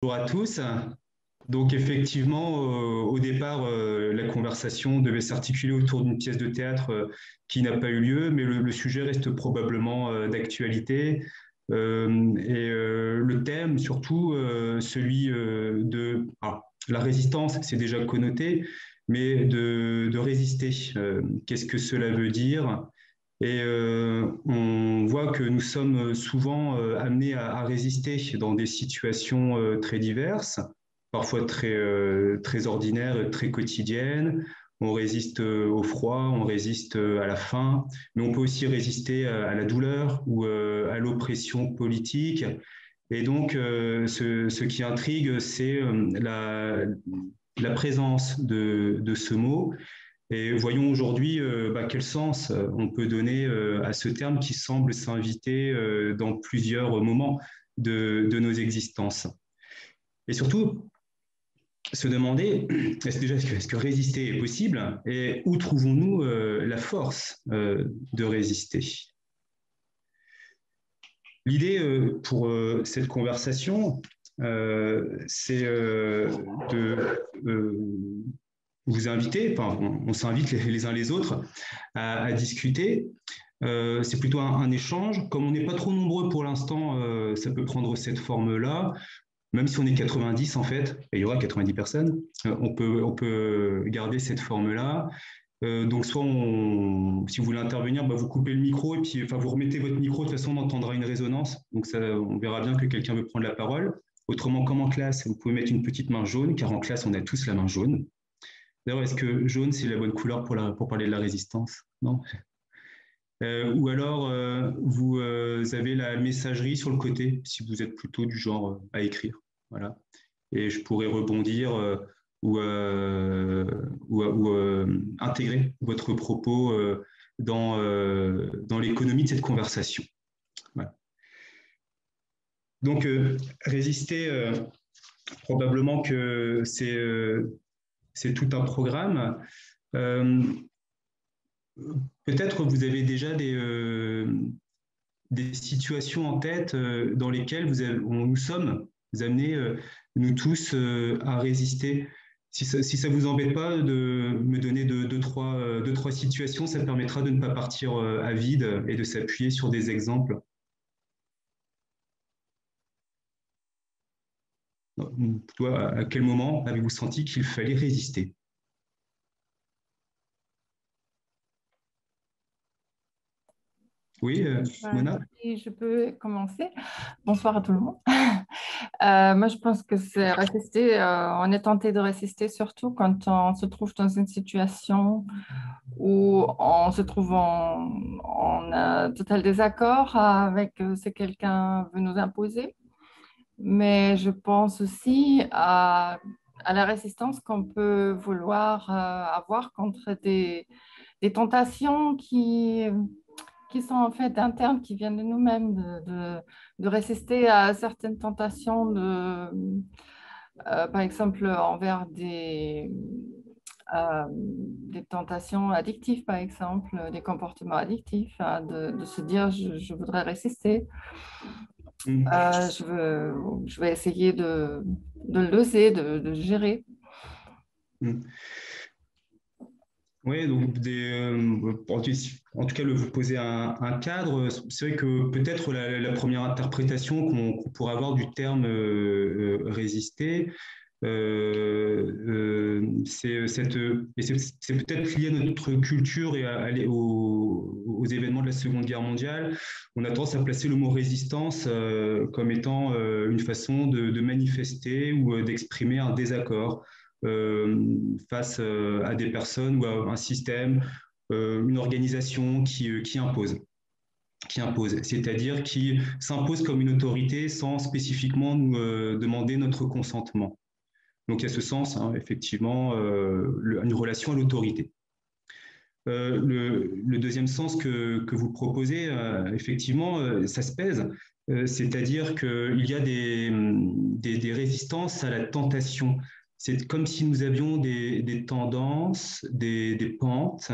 Bonjour à tous. Donc effectivement, au départ, la conversation devait s'articuler autour d'une pièce de théâtre qui n'a pas eu lieu, mais le sujet reste probablement d'actualité. Le thème, surtout, celui de la résistance, c'est déjà connoté, mais de résister. Qu'est-ce que cela veut dire? On voit que nous sommes souvent amenés à résister dans des situations très diverses, parfois très ordinaires, très quotidiennes. On résiste au froid, on résiste à la faim, mais on peut aussi résister à la douleur ou à l'oppression politique. Et donc, ce qui intrigue, c'est la présence de ce mot et voyons aujourd'hui quel sens on peut donner à ce terme qui semble s'inviter dans plusieurs moments de nos existences. Et surtout, se demander, est-ce que résister est possible et où trouvons-nous la force de résister? L'idée pour cette conversation, c'est de vous inviter, enfin, on s'invite les uns les autres à discuter. C'est plutôt un échange. Comme on n'est pas trop nombreux pour l'instant, ça peut prendre cette forme-là. Même si on est 90 en fait, et il y aura 90 personnes, on peut garder cette forme-là. Donc soit si vous voulez intervenir, vous coupez le micro et puis enfin, vous remettez votre micro, de toute façon on entendra une résonance. Donc ça, on verra bien que quelqu'un veut prendre la parole. Autrement, comme en classe, vous pouvez mettre une petite main jaune, car en classe on a tous la main jaune. D'ailleurs, est-ce que jaune, c'est la bonne couleur pour parler de la résistance? Non. Ou alors, vous avez la messagerie sur le côté, si vous êtes plutôt du genre à écrire. Voilà. Et je pourrais rebondir ou intégrer votre propos dans l'économie de cette conversation. Voilà. Donc, résister, probablement que c'est tout un programme. Peut-être vous avez déjà des situations en tête dans lesquelles nous sommes amenés, nous tous, à résister. Si ça vous embête pas de me donner deux, trois situations, ça permettra de ne pas partir à vide et de s'appuyer sur des exemples. Toi, à quel moment avez-vous senti qu'il fallait résister? Oui, Mona? Si je peux commencer. Bonsoir à tout le monde. Moi, je pense que c'est résister. On est tenté de résister surtout quand on se trouve dans une situation où on se trouve en total désaccord avec ce que quelqu'un veut nous imposer. Mais je pense aussi à la résistance qu'on peut vouloir avoir contre des tentations qui sont en fait internes, qui viennent de nous-mêmes, de résister à certaines tentations, par exemple envers des tentations addictives, par exemple, des comportements addictifs, hein, de se dire je voudrais résister, je vais essayer de le doser, de gérer. Oui, donc en tout cas, vous posez un cadre. C'est vrai que peut-être la première interprétation qu'on pourrait avoir du terme résister, c'est peut-être lié à notre culture et aux événements de la Seconde Guerre mondiale. On a tendance à placer le mot résistance comme étant une façon de manifester ou d'exprimer un désaccord face à des personnes ou à un système, une organisation qui impose. C'est-à-dire qui s'impose comme une autorité sans spécifiquement nous demander notre consentement. Donc il y a ce sens, hein, effectivement, une relation à l'autorité. Le deuxième sens que vous proposez, effectivement, ça se pèse. C'est-à-dire qu'il y a des résistances à la tentation. C'est comme si nous avions des tendances, des pentes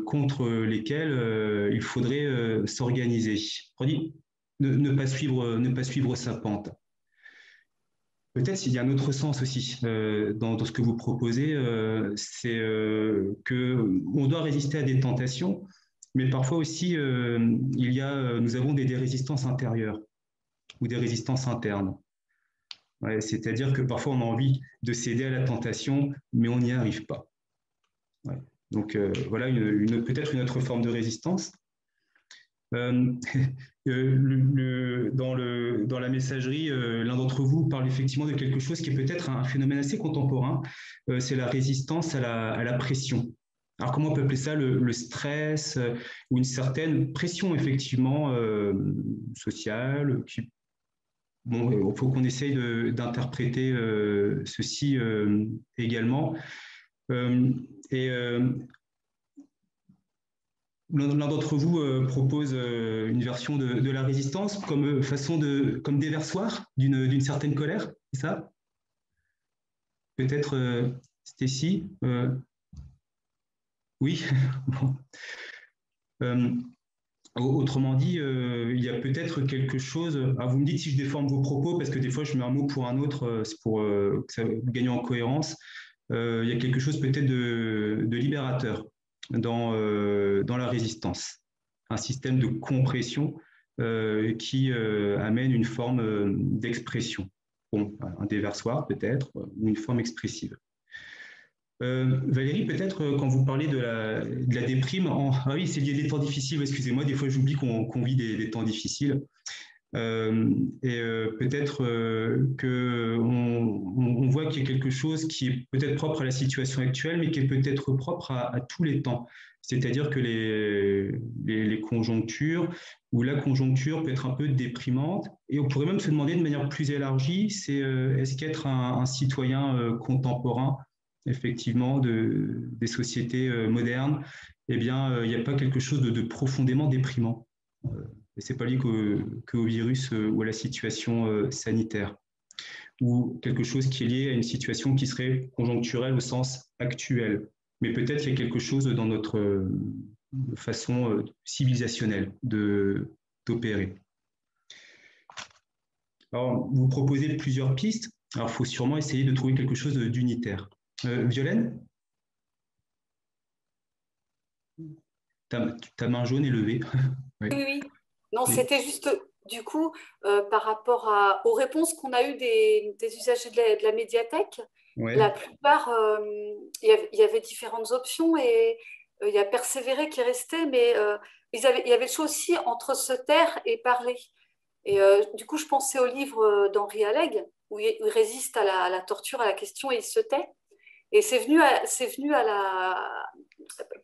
contre lesquelles il faudrait s'organiser. Ne pas suivre sa pente. peut-être s'il y a un autre sens aussi dans ce que vous proposez, c'est qu'on doit résister à des tentations, mais parfois aussi, nous avons des résistances intérieures ou des résistances internes. Ouais, c'est-à-dire que parfois on a envie de céder à la tentation, mais on n'y arrive pas. Ouais. Donc voilà peut-être une autre forme de résistance. Dans la messagerie, l'un d'entre vous parle effectivement de quelque chose qui est peut-être un phénomène assez contemporain, c'est la résistance à la pression. Alors comment on peut appeler ça le stress ou une certaine pression effectivement sociale qui, bon, il faut qu'on essaye d'interpréter ceci également. Et l'un d'entre vous propose une version de la résistance comme comme déversoir d'une certaine colère, c'est ça? Peut-être Stécie oui. Bon. Autrement dit, il y a peut-être quelque chose. Alors vous me dites si je déforme vos propos, parce que des fois je mets un mot pour un autre, c'est pour que ça gagne en cohérence. Il y a quelque chose peut-être de libérateur dans la résistance. Un système de compression qui amène une forme d'expression. Bon, un déversoir peut-être, ou une forme expressive. Valérie, peut-être quand vous parlez de la déprime, ah oui, c'est lié à des temps difficiles, excusez-moi, des fois j'oublie qu'on vit des temps difficiles. Peut-être qu'on voit qu'il y a quelque chose qui est peut-être propre à la situation actuelle, mais qui est peut-être propre à tous les temps. C'est-à-dire que les conjonctures ou la conjoncture peut être un peu déprimante. Et on pourrait même se demander de manière plus élargie, c'est est-ce qu'être un citoyen contemporain, effectivement, des sociétés modernes, eh bien, il n'y a pas quelque chose de profondément déprimant. Et ce n'est pas lié qu'au virus ou à la situation sanitaire, ou quelque chose qui est lié à une situation qui serait conjoncturelle au sens actuel. Mais peut-être qu'il y a quelque chose dans notre façon civilisationnelle d'opérer. Alors, vous proposez plusieurs pistes. Alors, il faut sûrement essayer de trouver quelque chose d'unitaire. Violaine, ta main jaune est levée. Oui, oui. Non, c'était juste, du coup, par rapport aux réponses qu'on a eues des usagers de la médiathèque. Ouais. La plupart, il y avait différentes options et il y a persévérer qui restait, mais il y avait le choix aussi entre se taire et parler. Et du coup, je pensais au livre d'Henri Alleg, où il résiste à la torture, à la question, et il se tait. Et c'est venu à la...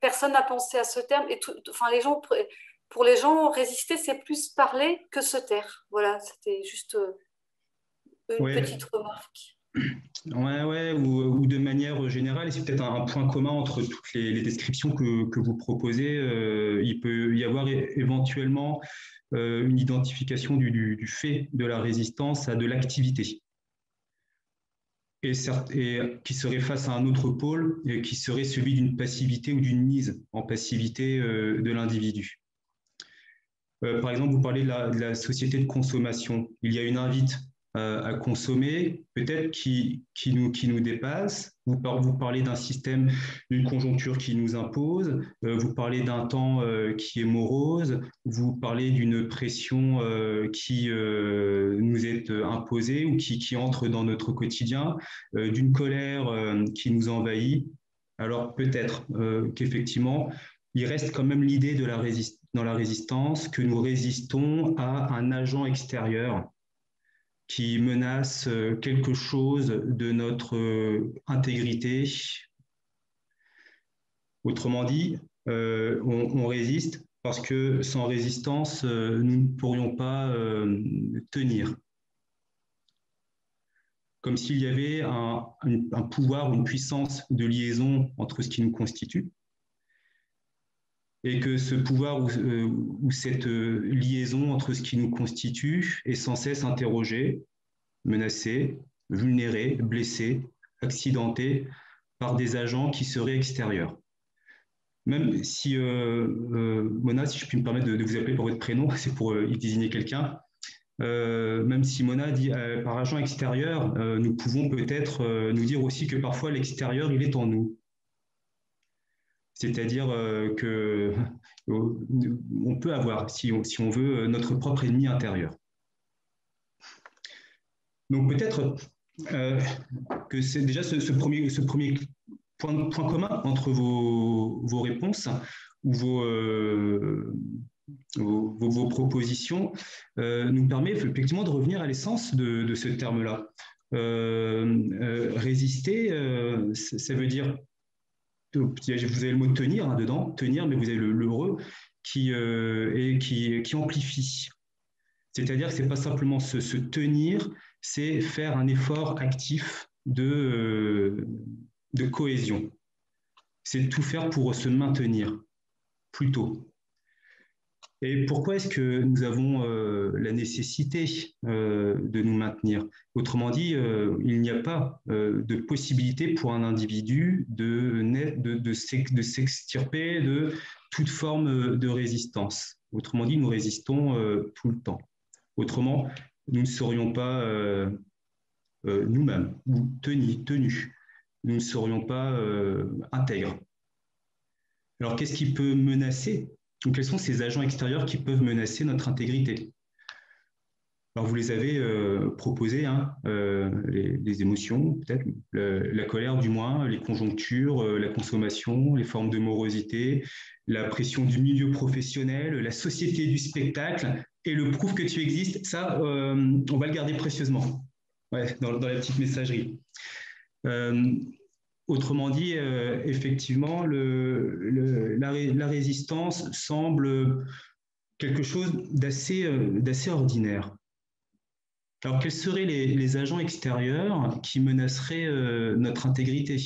Personne n'a pensé à ce terme. Et enfin, pour les gens, résister, c'est plus parler que se taire. Voilà, c'était juste une petite remarque. Ouais, ou de manière générale, et c'est peut-être un point commun entre toutes les descriptions que vous proposez, il peut y avoir éventuellement une identification du fait de la résistance à de l'activité. Et qui serait face à un autre pôle, qui serait celui d'une passivité ou d'une mise en passivité de l'individu. Par exemple, vous parlez de la société de consommation. Il y a une invite à consommer, peut-être qui nous dépasse. Vous parlez d'un système, d'une conjoncture qui nous impose. Vous parlez d'un temps qui est morose. Vous parlez d'une pression qui nous est imposée ou qui entre dans notre quotidien, d'une colère qui nous envahit. Alors peut-être qu'effectivement, il reste quand même l'idée dans la résistance que nous résistons à un agent extérieur qui menace quelque chose de notre intégrité. Autrement dit, on résiste parce que sans résistance, nous ne pourrions pas tenir. Comme s'il y avait un pouvoir ou une puissance de liaison entre ce qui nous constitue, et que ce pouvoir ou cette liaison entre ce qui nous constitue est sans cesse interrogé, menacé, vulnéré, blessé, accidenté par des agents qui seraient extérieurs. Même si, Mona, si je puis me permettre de vous appeler par votre prénom, c'est pour y désigner quelqu'un, même si Mona dit par agent extérieur, nous pouvons peut-être nous dire aussi que parfois l'extérieur, il est en nous. C'est-à-dire que on peut avoir, si on veut, notre propre ennemi intérieur. Donc peut-être que c'est déjà ce premier point commun entre vos réponses ou vos propositions nous permet effectivement de revenir à l'essence de ce terme-là. Résister, ça veut dire, vous avez le mot tenir dedans, tenir, mais vous avez le re qui amplifie. C'est-à-dire que ce n'est pas simplement se tenir, c'est faire un effort actif de cohésion. C'est tout faire pour se maintenir, plutôt. Et pourquoi est-ce que nous avons la nécessité de nous maintenir? Autrement dit, il n'y a pas de possibilité pour un individu de s'extirper de toute forme de résistance. Autrement dit, nous résistons tout le temps. Autrement, nous ne serions pas nous-mêmes ou tenus. Nous ne serions pas intègres. Alors, qu'est-ce qui peut menacer? Donc, quels sont ces agents extérieurs qui peuvent menacer notre intégrité? Alors, vous les avez proposés, hein, les émotions, peut-être, la colère du moins, les conjonctures, la consommation, les formes de morosité, la pression du milieu professionnel, la société du spectacle et le prouve que tu existes. Ça, on va le garder précieusement, ouais, dans la petite messagerie. Autrement dit, effectivement, la résistance semble quelque chose d'assez ordinaire. Alors, quels seraient les agents extérieurs qui menaceraient notre intégrité?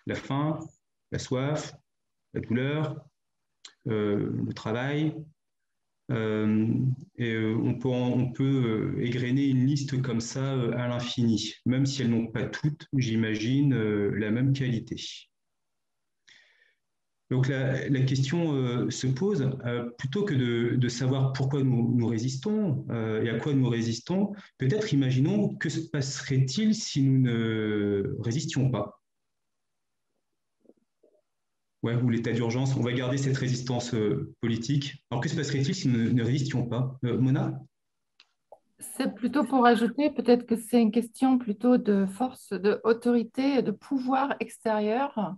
La faim, la soif, la douleur, le travail. Et on peut égrener une liste comme ça à l'infini, même si elles n'ont pas toutes, j'imagine, la même qualité. Donc la question se pose, plutôt que de savoir pourquoi nous résistons et à quoi nous résistons, peut-être imaginons que se passerait-il si nous ne résistions pas. Ouais, ou l'état d'urgence, on va garder cette résistance politique. Alors que se passerait-il si nous ne résistions pas? Mona? C'est plutôt pour ajouter, peut-être que c'est une question plutôt de force, d'autorité, de pouvoir extérieur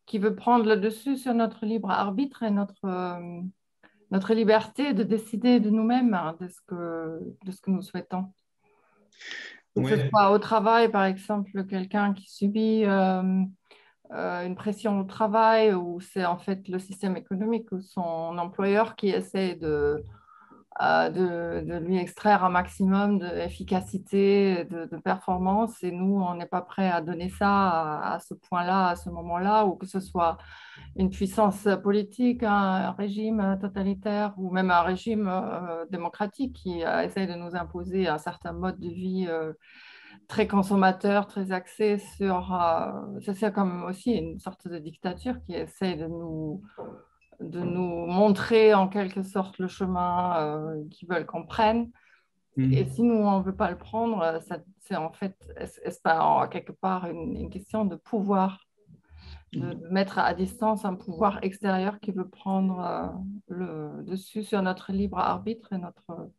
qui veut prendre le dessus sur notre libre arbitre et notre liberté de décider de nous-mêmes, hein, de ce que nous souhaitons. Que ce soit au travail, par exemple, quelqu'un qui subit une pression au travail, ou c'est en fait le système économique ou son employeur qui essaie de lui extraire un maximum d'efficacité, de performance, et nous, on n'est pas prêt à donner ça à ce point-là, à ce moment-là, ou que ce soit une puissance politique, un régime totalitaire, ou même un régime démocratique qui essaie de nous imposer un certain mode de vie très consommateur, très axé sur... c'est comme aussi une sorte de dictature qui essaie de nous montrer en quelque sorte le chemin qu'ils veulent qu'on prenne. Et si nous, on ne veut pas le prendre, c'est en fait, est-ce pas quelque part une question de pouvoir, de mettre à distance un pouvoir extérieur qui veut prendre le dessus sur notre libre arbitre et notre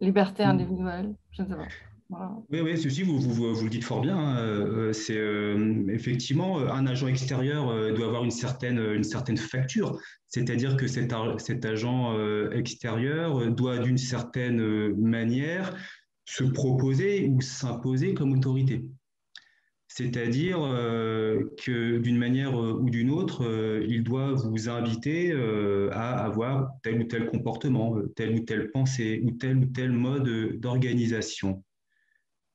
liberté individuelle. Je ne sais pas. Voilà. Oui, ceci, vous le dites fort bien. Hein. C'est effectivement un agent extérieur doit avoir une certaine facture, c'est-à-dire que cet agent extérieur doit d'une certaine manière se proposer ou s'imposer comme autorité. C'est-à-dire que d'une manière ou d'une autre, il doit vous inviter à avoir tel ou tel comportement, telle ou telle pensée ou tel mode d'organisation.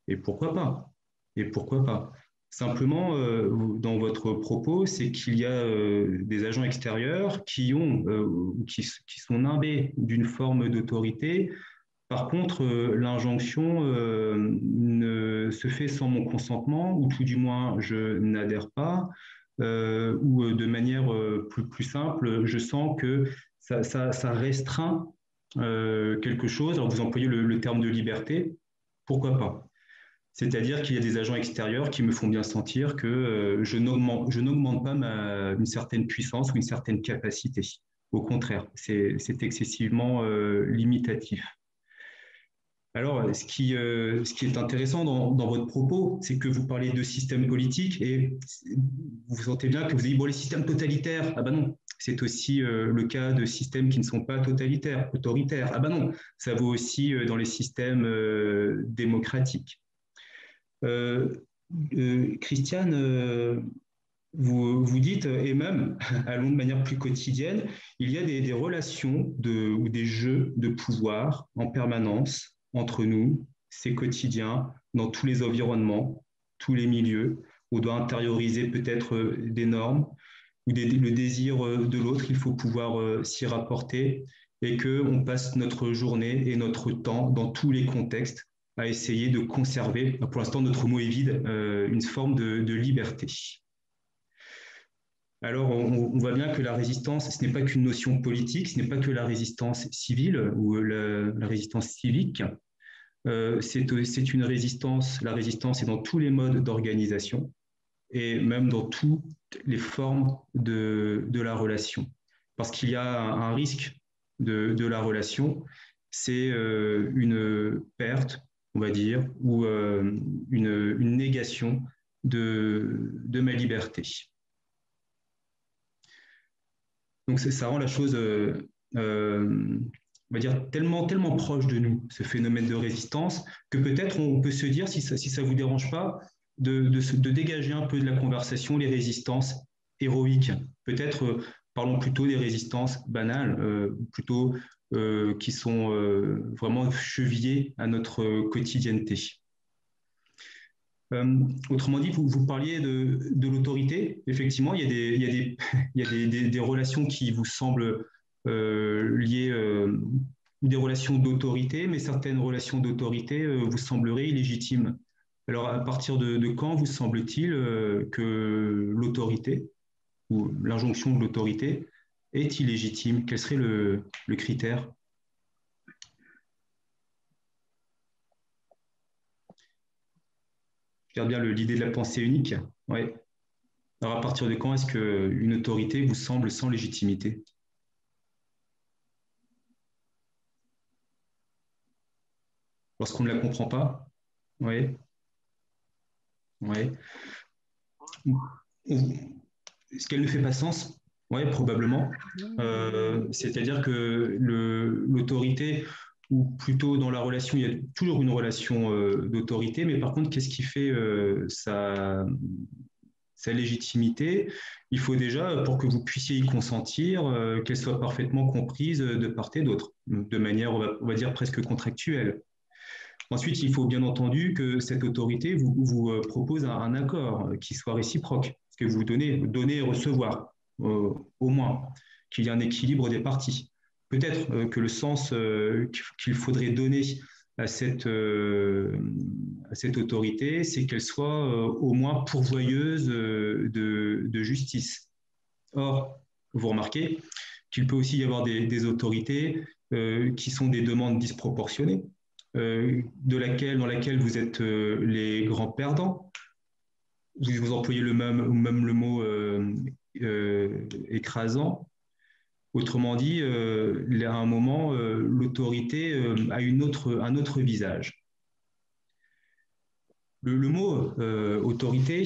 Et pourquoi pas? Et pourquoi pas? Simplement, dans votre propos, c'est qu'il y a des agents extérieurs qui sont imbés d'une forme d'autorité. Par contre, l'injonction ne se fait sans mon consentement, ou tout du moins, je n'adhère pas, ou de manière plus simple, je sens que ça restreint quelque chose. Alors, vous employez le terme de liberté, pourquoi pas? C'est-à-dire qu'il y a des agents extérieurs qui me font bien sentir que je n'augmente pas une certaine puissance ou une certaine capacité. Au contraire, c'est excessivement limitatif. Alors, ce qui est intéressant dans votre propos, c'est que vous parlez de système politique et vous sentez bien que vous dites, bon, les systèmes totalitaires, ah ben non, c'est aussi le cas de systèmes qui ne sont pas totalitaires, autoritaires. Ah ben non, ça vaut aussi dans les systèmes démocratiques. Christiane, vous dites, et même allons de manière plus quotidienne, il y a des relations ou des jeux de pouvoir en permanence entre nous, c'est quotidien, dans tous les environnements, tous les milieux. On doit intérioriser peut-être des normes ou le désir de l'autre, il faut pouvoir s'y rapporter et qu'on passe notre journée et notre temps dans tous les contextes à essayer de conserver, pour l'instant notre mot est vide, une forme de liberté. Alors, on voit bien que la résistance, ce n'est pas qu'une notion politique, ce n'est pas que la résistance civile ou la résistance civique. C'est une résistance, la résistance est dans tous les modes d'organisation et même dans toutes les formes de la relation. Parce qu'il y a un risque de la relation, c'est une perte, on va dire, ou une négation de ma liberté. Donc ça rend la chose, on va dire, tellement proche de nous, ce phénomène de résistance, que peut-être on peut se dire, si ça ne vous dérange pas, de dégager un peu de la conversation les résistances héroïques. Peut-être parlons plutôt des résistances banales, plutôt qui sont vraiment chevillées à notre quotidienneté. Autrement dit, vous parliez de l'autorité. Effectivement, il y a des relations qui vous semblent liées, des relations d'autorité, mais certaines relations d'autorité vous sembleraient illégitimes. Alors, à partir de quand vous semble-t-il que l'autorité ou l'injonction de l'autorité est illégitime? Quel serait le critère? Je garde bien l'idée de la pensée unique. Ouais. Alors, à partir de quand est-ce qu'une autorité vous semble sans légitimité? Lorsqu'on ne la comprend pas? Oui. Oui. Est-ce qu'elle ne fait pas sens? Oui, probablement. C'est-à-dire que l'autorité, ou plutôt dans la relation, il y a toujours une relation d'autorité, mais par contre, qu'est-ce qui fait sa légitimité? Il faut déjà, pour que vous puissiez y consentir, qu'elle soit parfaitement comprise de part et d'autre, de manière, on va dire, presque contractuelle. Ensuite, il faut bien entendu que cette autorité vous propose un accord qui soit réciproque, ce que vous donner et recevoir, au moins, qu'il y ait un équilibre des parties. Peut-être que le sens qu'il faudrait donner à cette autorité, c'est qu'elle soit au moins pourvoyeuse de justice. Or, vous remarquez qu'il peut aussi y avoir des autorités qui sont des demandes disproportionnées, dans laquelle vous êtes les grands perdants. Vous employez même le mot écrasant. Autrement dit, à un moment, l'autorité a un autre visage. Le mot autorité,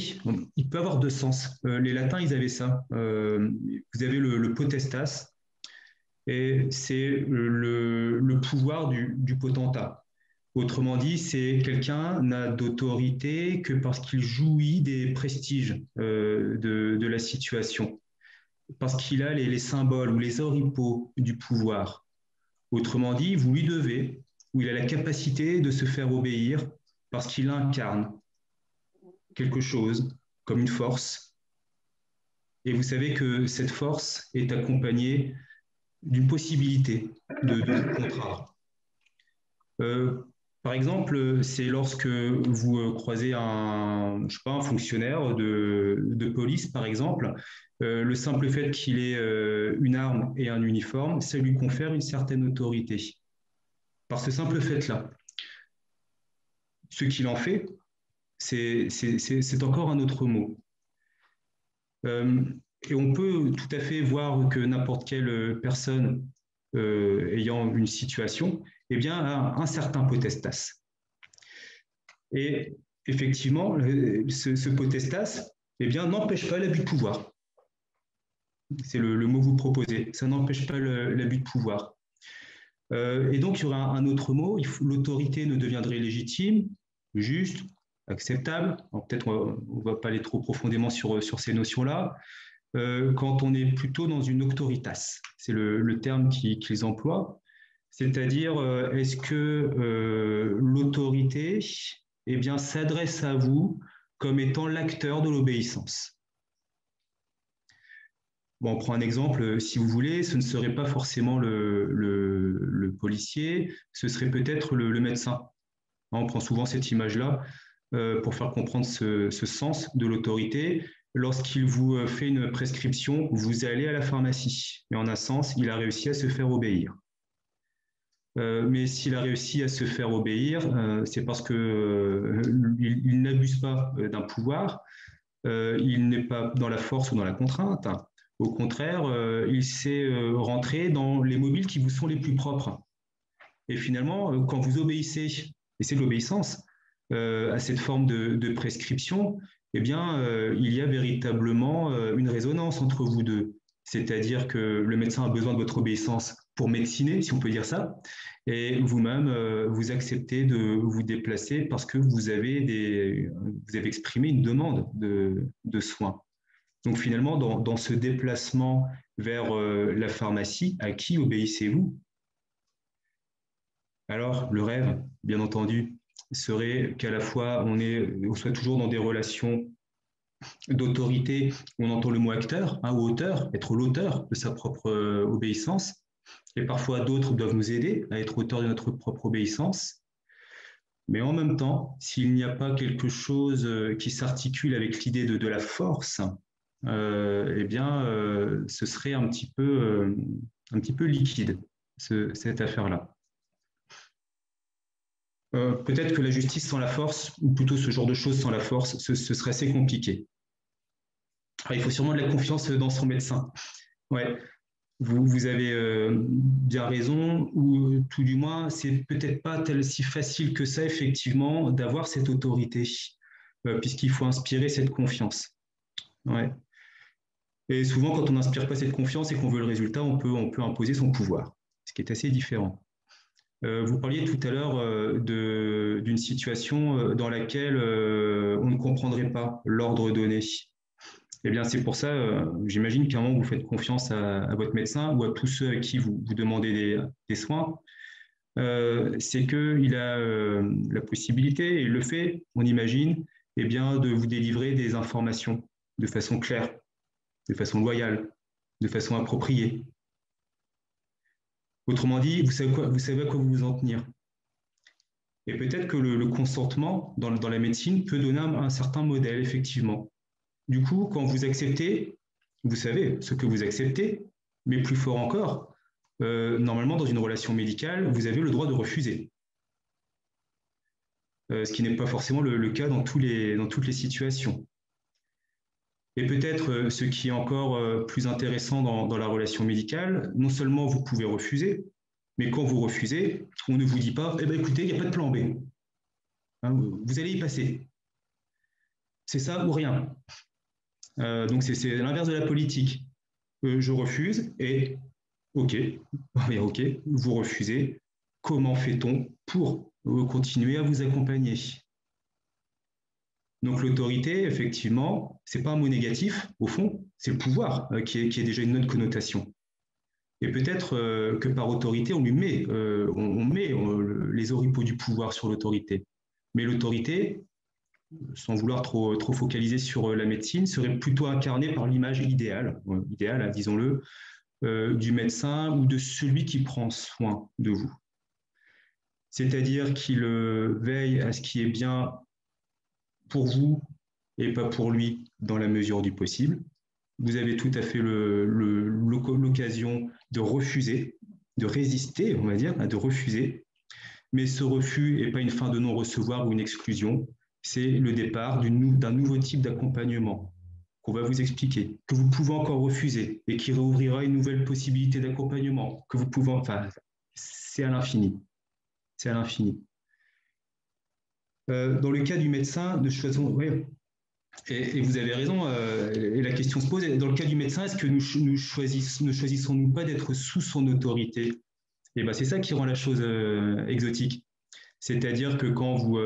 il peut avoir deux sens. Les latins, ils avaient ça. Vous avez le potestas, et c'est le pouvoir du potentat. Autrement dit, c'est quelqu'un n'a d'autorité que parce qu'il jouit des prestiges de la situation, parce qu'il a les symboles ou les oripeaux du pouvoir. Autrement dit, vous lui devez, ou il a la capacité de se faire obéir parce qu'il incarne quelque chose comme une force. Et vous savez que cette force est accompagnée d'une possibilité de contrat. Par exemple, c'est lorsque vous croisez je sais pas, un fonctionnaire de police, par exemple, le simple fait qu'il ait une arme et un uniforme, ça lui confère une certaine autorité. Par ce simple fait-là, ce qu'il en fait, c'est encore un autre mot. Euh, et on peut tout à fait voir que n'importe quelle personne ayant une situation, eh bien, a un certain potestas. Et effectivement, ce potestas, eh bien, n'empêche pas l'abus de pouvoir. C'est le mot que vous proposez. Ça n'empêche pas l'abus de pouvoir. Et donc, il y aura un autre mot. L'autorité ne deviendrait légitime, juste, acceptable. Peut-être on ne va pas aller trop profondément sur ces notions-là. Quand on est plutôt dans une auctoritas, c'est le terme qu'ils emploient. C'est-à-dire, est-ce que l'autorité eh bien, s'adresse à vous comme étant l'acteur de l'obéissance? Bon, on prend un exemple, si vous voulez, ce ne serait pas forcément le policier, ce serait peut-être le médecin. On prend souvent cette image-là pour faire comprendre ce sens de l'autorité. Lorsqu'il vous fait une prescription, vous allez à la pharmacie. Et en un sens, il a réussi à se faire obéir. Mais s'il a réussi à se faire obéir, c'est parce qu'il n'abuse pas d'un pouvoir, il n'est pas dans la force ou dans la contrainte. Au contraire, il sait rentrer dans les mobiles qui vous sont les plus propres. Et finalement, quand vous obéissez, et c'est de l'obéissance, à cette forme de prescription, eh bien, il y a véritablement une résonance entre vous deux. C'est-à-dire que le médecin a besoin de votre obéissance pour médeciner, si on peut dire ça, et vous-même, vous acceptez de vous déplacer parce que vous avez exprimé une demande de soins. Donc finalement, dans ce déplacement vers la pharmacie, à qui obéissez-vous? Alors, le rêve, bien entendu, serait qu'à la fois on soit toujours dans des relations d'autorité où on entend le mot acteur ou auteur, être l'auteur de sa propre obéissance. Et parfois, d'autres doivent nous aider à être auteurs de notre propre obéissance. Mais en même temps, s'il n'y a pas quelque chose qui s'articule avec l'idée de la force, eh bien, ce serait un petit peu liquide, cette affaire-là. Peut-être que la justice sans la force, ou plutôt ce genre de choses sans la force, ce serait assez compliqué. Alors, il faut sûrement de la confiance dans son médecin. Ouais, vous avez bien raison, ou tout du moins, c'est peut-être pas si facile que ça, effectivement, d'avoir cette autorité, puisqu'il faut inspirer cette confiance. Ouais. Et souvent, quand on n'inspire pas cette confiance et qu'on veut le résultat, on peut imposer son pouvoir, ce qui est assez différent. Vous parliez tout à l'heure d'une situation dans laquelle on ne comprendrait pas l'ordre donné. Eh bien, c'est pour ça, j'imagine qu'à un moment, vous faites confiance à votre médecin ou à tous ceux à qui vous demandez des soins. C'est qu'il a la possibilité, et il le fait, on imagine, eh bien, de vous délivrer des informations de façon claire, de façon loyale, de façon appropriée. Autrement dit, vous savez à quoi vous en tenir. Et peut-être que le consentement dans la médecine peut donner un certain modèle, effectivement. Du coup, quand vous acceptez, vous savez ce que vous acceptez, mais plus fort encore, normalement, dans une relation médicale, vous avez le droit de refuser. Ce qui n'est pas forcément le cas dans toutes les situations. Et peut-être ce qui est encore plus intéressant dans la relation médicale, non seulement vous pouvez refuser, mais quand vous refusez, on ne vous dit pas « Eh bien écoutez, il n'y a pas de plan B. Hein, vous allez y passer. C'est ça ou rien. » Donc c'est l'inverse de la politique. Je refuse et ok, ok, vous refusez. Comment fait-on pour continuer à vous accompagner? Donc l'autorité, effectivement, c'est pas un mot négatif, au fond, c'est le pouvoir qui est déjà une autre connotation. Et peut-être que par autorité, on met les oripeaux du pouvoir sur l'autorité. Mais l'autorité, sans vouloir trop focaliser sur la médecine, serait plutôt incarnée par l'image idéale, disons-le, du médecin ou de celui qui prend soin de vous. c'est-à-dire qu'il veille à ce qui est bien pour vous et pas pour lui dans la mesure du possible. Vous avez tout à fait l'occasion de refuser, de résister, on va dire, de refuser. Mais ce refus n'est pas une fin de non-recevoir ou une exclusion, c'est le départ d'un nouveau type d'accompagnement qu'on va vous expliquer, que vous pouvez encore refuser et qui réouvrira une nouvelle possibilité d'accompagnement, que vous pouvez, enfin, c'est à l'infini. C'est à l'infini. Dans le cas du médecin, de choisir, ouais, et vous avez raison, et la question se pose, dans le cas du médecin, est-ce que ne choisissons-nous pas d'être sous son autorité? Et ben, c'est ça qui rend la chose exotique. C'est-à-dire que quand vous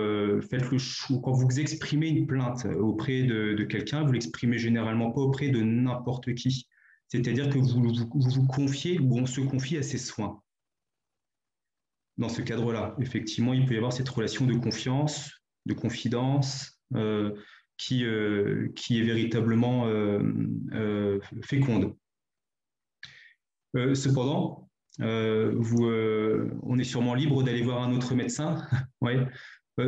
faites le choix, quand vous exprimez une plainte auprès de quelqu'un, vous l'exprimez généralement pas auprès de n'importe qui. C'est-à-dire que vous confiez, ou on se confie à ses soins. Dans ce cadre-là, effectivement, il peut y avoir cette relation de confiance, de confidence, qui est véritablement féconde. Cependant, on est sûrement libre d'aller voir un autre médecin, ouais.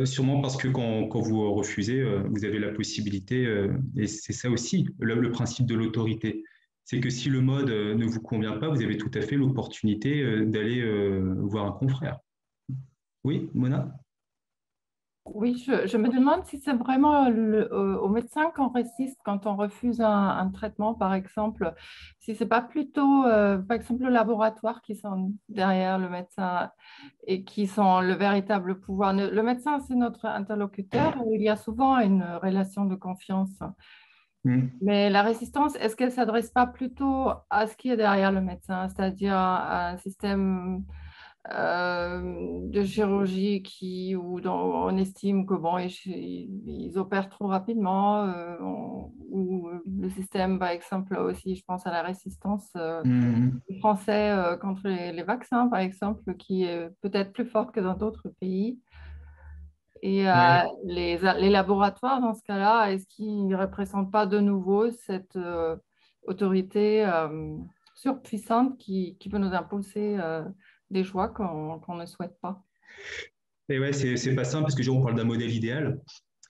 Sûrement parce que quand vous refusez, vous avez la possibilité, et c'est ça aussi le principe de l'autorité, c'est que si le mode ne vous convient pas, vous avez tout à fait l'opportunité d'aller voir un confrère. Oui, Mona? Oui, je me demande si c'est vraiment au médecin qu'on résiste quand on refuse un traitement, par exemple, si c'est pas plutôt, par exemple, le laboratoire qui sont derrière le médecin et qui sont le véritable pouvoir. Le médecin, c'est notre interlocuteur, il y a souvent une relation de confiance. Mais la résistance, est-ce qu'elle ne s'adresse pas plutôt à ce qui est derrière le médecin, c'est-à-dire à un système de chirurgie où on estime que bon, ils opèrent trop rapidement, ou le système, par exemple, aussi, je pense à la résistance français contre les vaccins, par exemple, qui est peut-être plus fort que dans d'autres pays. Et Ouais. les laboratoires, dans ce cas-là, est-ce qu'ils ne représentent pas de nouveau cette autorité surpuissante qui peut nous imposer des choix qu'on ne souhaite pas? Et ouais, c'est pas simple parce que on parle d'un modèle idéal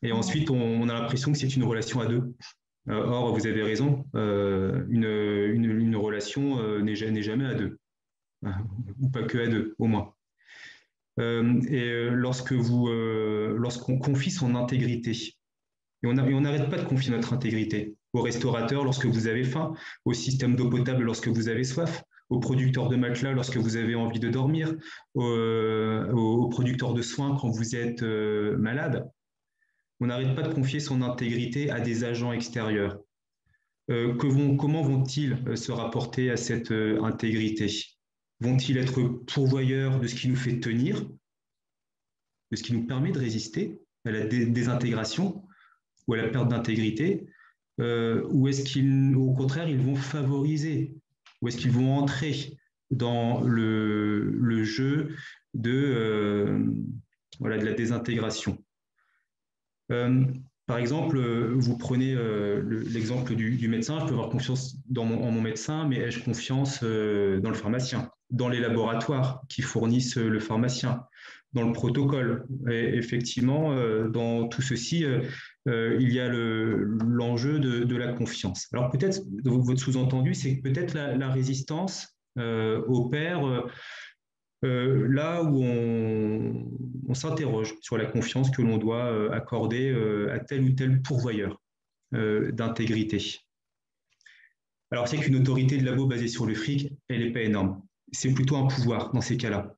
et ensuite on a l'impression que c'est une relation à deux. Or, vous avez raison, une relation n'est jamais à deux, ou pas que à deux, au moins. Lorsqu'on confie son intégrité, et on n'arrête pas de confier notre intégrité au restaurateur lorsque vous avez faim, au système d'eau potable lorsque vous avez soif, au producteur de matelas lorsque vous avez envie de dormir, au producteur de soins quand vous êtes malade. On n'arrête pas de confier son intégrité à des agents extérieurs. Comment vont-ils se rapporter à cette intégrité? Vont-ils être pourvoyeurs de ce qui nous fait tenir, de ce qui nous permet de résister à la désintégration ou à la perte d'intégrité, ou est-ce qu'au contraire, ils vont favoriser, ou est-ce qu'ils vont entrer dans le jeu de la désintégration? Par exemple, vous prenez l'exemple du médecin, je peux avoir confiance en mon médecin, mais ai-je confiance dans le pharmacien, dans les laboratoires qui fournissent le pharmacien, dans le protocole? Et effectivement, dans tout ceci, il y a l'enjeu de la confiance. Alors peut-être, votre sous-entendu, c'est que peut-être la résistance opère là où on s'interroge sur la confiance que l'on doit accorder à tel ou tel pourvoyeur d'intégrité. Alors c'est qu'une autorité de labo basée sur le fric, elle n'est pas énorme. C'est plutôt un pouvoir dans ces cas-là.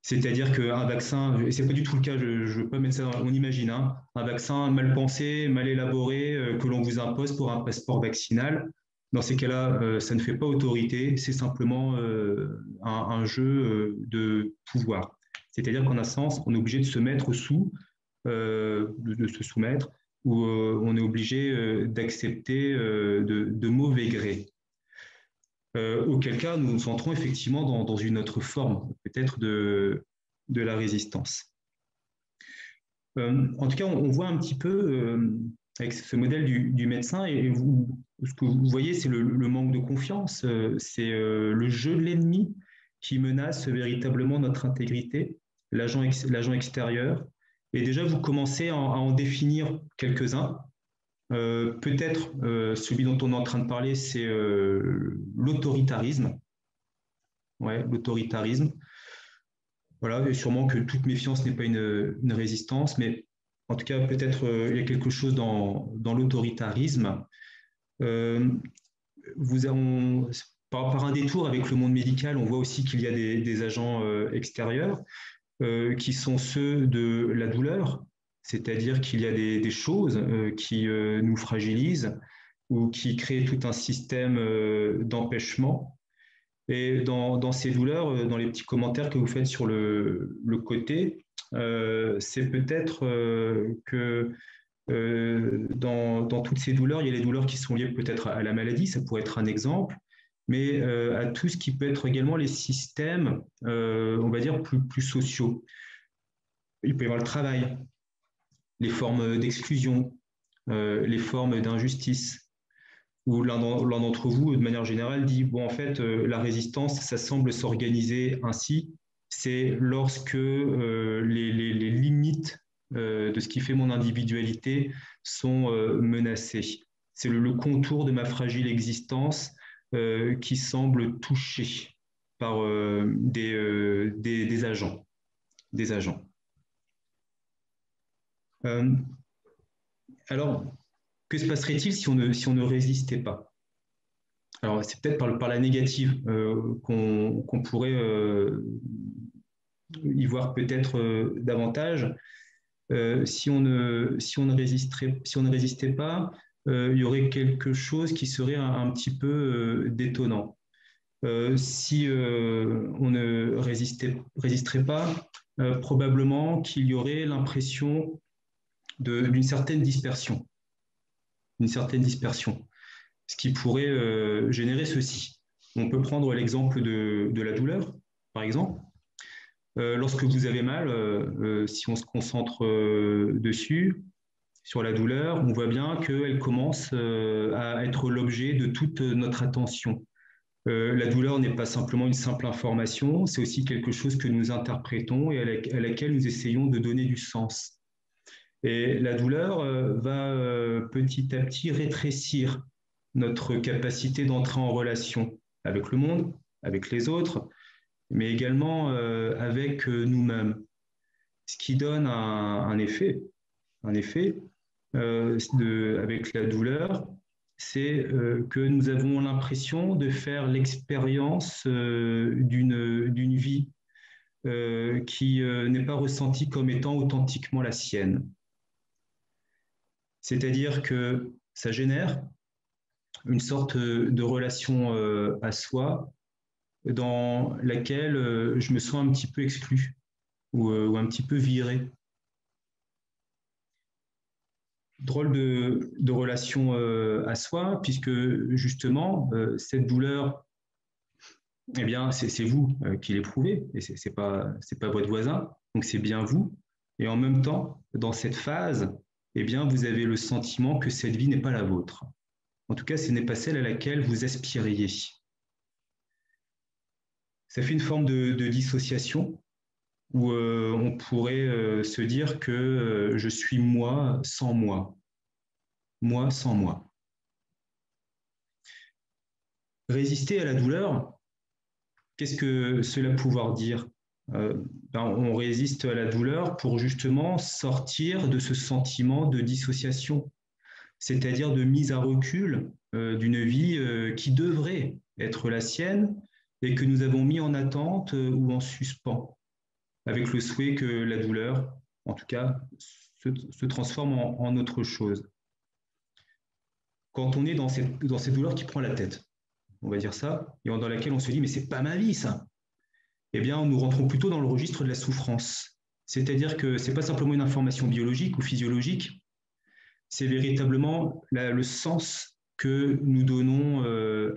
C'est-à-dire qu'un vaccin, et c'est pas du tout le cas, je ne veux pas mettre ça, on imagine, hein, un vaccin mal pensé, mal élaboré, que l'on vous impose pour un passeport vaccinal. Dans ces cas-là, ça ne fait pas autorité, c'est simplement un jeu de pouvoir. C'est-à-dire qu'en un sens, on est obligé de se mettre sous, de se soumettre, ou on est obligé d'accepter de mauvais gré. Auquel cas, nous entrons effectivement dans une autre forme, peut-être de la résistance. En tout cas, on voit un petit peu avec ce modèle du médecin, et ce que vous voyez, c'est le manque de confiance, c'est le jeu de l'ennemi qui menace véritablement notre intégrité, l'agent extérieur. Et déjà, vous commencez à en définir quelques-uns. Peut-être celui dont on est en train de parler, c'est l'autoritarisme. Ouais, l'autoritarisme. Voilà, et sûrement que toute méfiance n'est pas une résistance, mais en tout cas, peut-être il y a quelque chose dans l'autoritarisme. Par un détour avec le monde médical, on voit aussi qu'il y a des agents extérieurs qui sont ceux de la douleur, c'est-à-dire qu'il y a des choses qui nous fragilisent ou qui créent tout un système d'empêchement. Et dans ces douleurs, dans les petits commentaires que vous faites sur le côté, c'est peut-être que dans toutes ces douleurs, il y a les douleurs qui sont liées peut-être à la maladie, ça pourrait être un exemple, mais à tout ce qui peut être également les systèmes, on va dire, plus sociaux. Il peut y avoir le travail, les formes d'exclusion, les formes d'injustice, où l'un d'entre vous, de manière générale, dit, bon, en fait, la résistance, ça semble s'organiser ainsi, c'est lorsque les limites de ce qui fait mon individualité sont menacées. C'est le contour de ma fragile existence qui semble touché par des agents. Des agents. Alors, que se passerait-il si on ne résistait pas? Alors, c'est peut-être par la négative qu'on pourrait y voir peut-être davantage. Si on ne résistait pas, il y aurait quelque chose qui serait un petit peu détonnant. Si on ne résisterait pas, probablement qu'il y aurait l'impression d'une certaine dispersion. Une certaine dispersion, ce qui pourrait générer ceci. On peut prendre l'exemple de la douleur, par exemple. Lorsque vous avez mal, si on se concentre dessus, sur la douleur, on voit bien qu'elle commence à être l'objet de toute notre attention. La douleur n'est pas simplement une simple information, c'est aussi quelque chose que nous interprétons et à laquelle nous essayons de donner du sens. Et la douleur va petit à petit rétrécir notre capacité d'entrer en relation avec le monde, avec les autres, mais également avec nous-mêmes. Ce qui donne un effet avec la douleur, c'est que nous avons l'impression de faire l'expérience d'une vie qui n'est pas ressentie comme étant authentiquement la sienne. C'est-à-dire que ça génère une sorte de relation à soi dans laquelle je me sens un petit peu exclu ou un petit peu viré. Drôle de relation à soi, puisque justement, cette douleur, eh bien, c'est vous qui l'éprouvez, et c'est pas votre voisin, donc c'est bien vous. Et en même temps, dans cette phase, eh bien, vous avez le sentiment que cette vie n'est pas la vôtre. En tout cas, ce n'est pas celle à laquelle vous aspiriez. Ça fait une forme de dissociation où on pourrait se dire que je suis moi sans moi. Moi sans moi. Résister à la douleur, qu'est-ce que cela pouvoir dire? On résiste à la douleur pour justement sortir de ce sentiment de dissociation, c'est-à-dire de mise à recul d'une vie qui devrait être la sienne et que nous avons mis en attente ou en suspens, avec le souhait que la douleur, en tout cas, se transforme en autre chose. Quand on est dans cette douleur qui prend la tête, on va dire ça, et dans laquelle on se dit, mais c'est pas ma vie, ça. Eh bien, nous rentrons plutôt dans le registre de la souffrance. C'est-à-dire que ce n'est pas simplement une information biologique ou physiologique, c'est véritablement le sens que nous donnons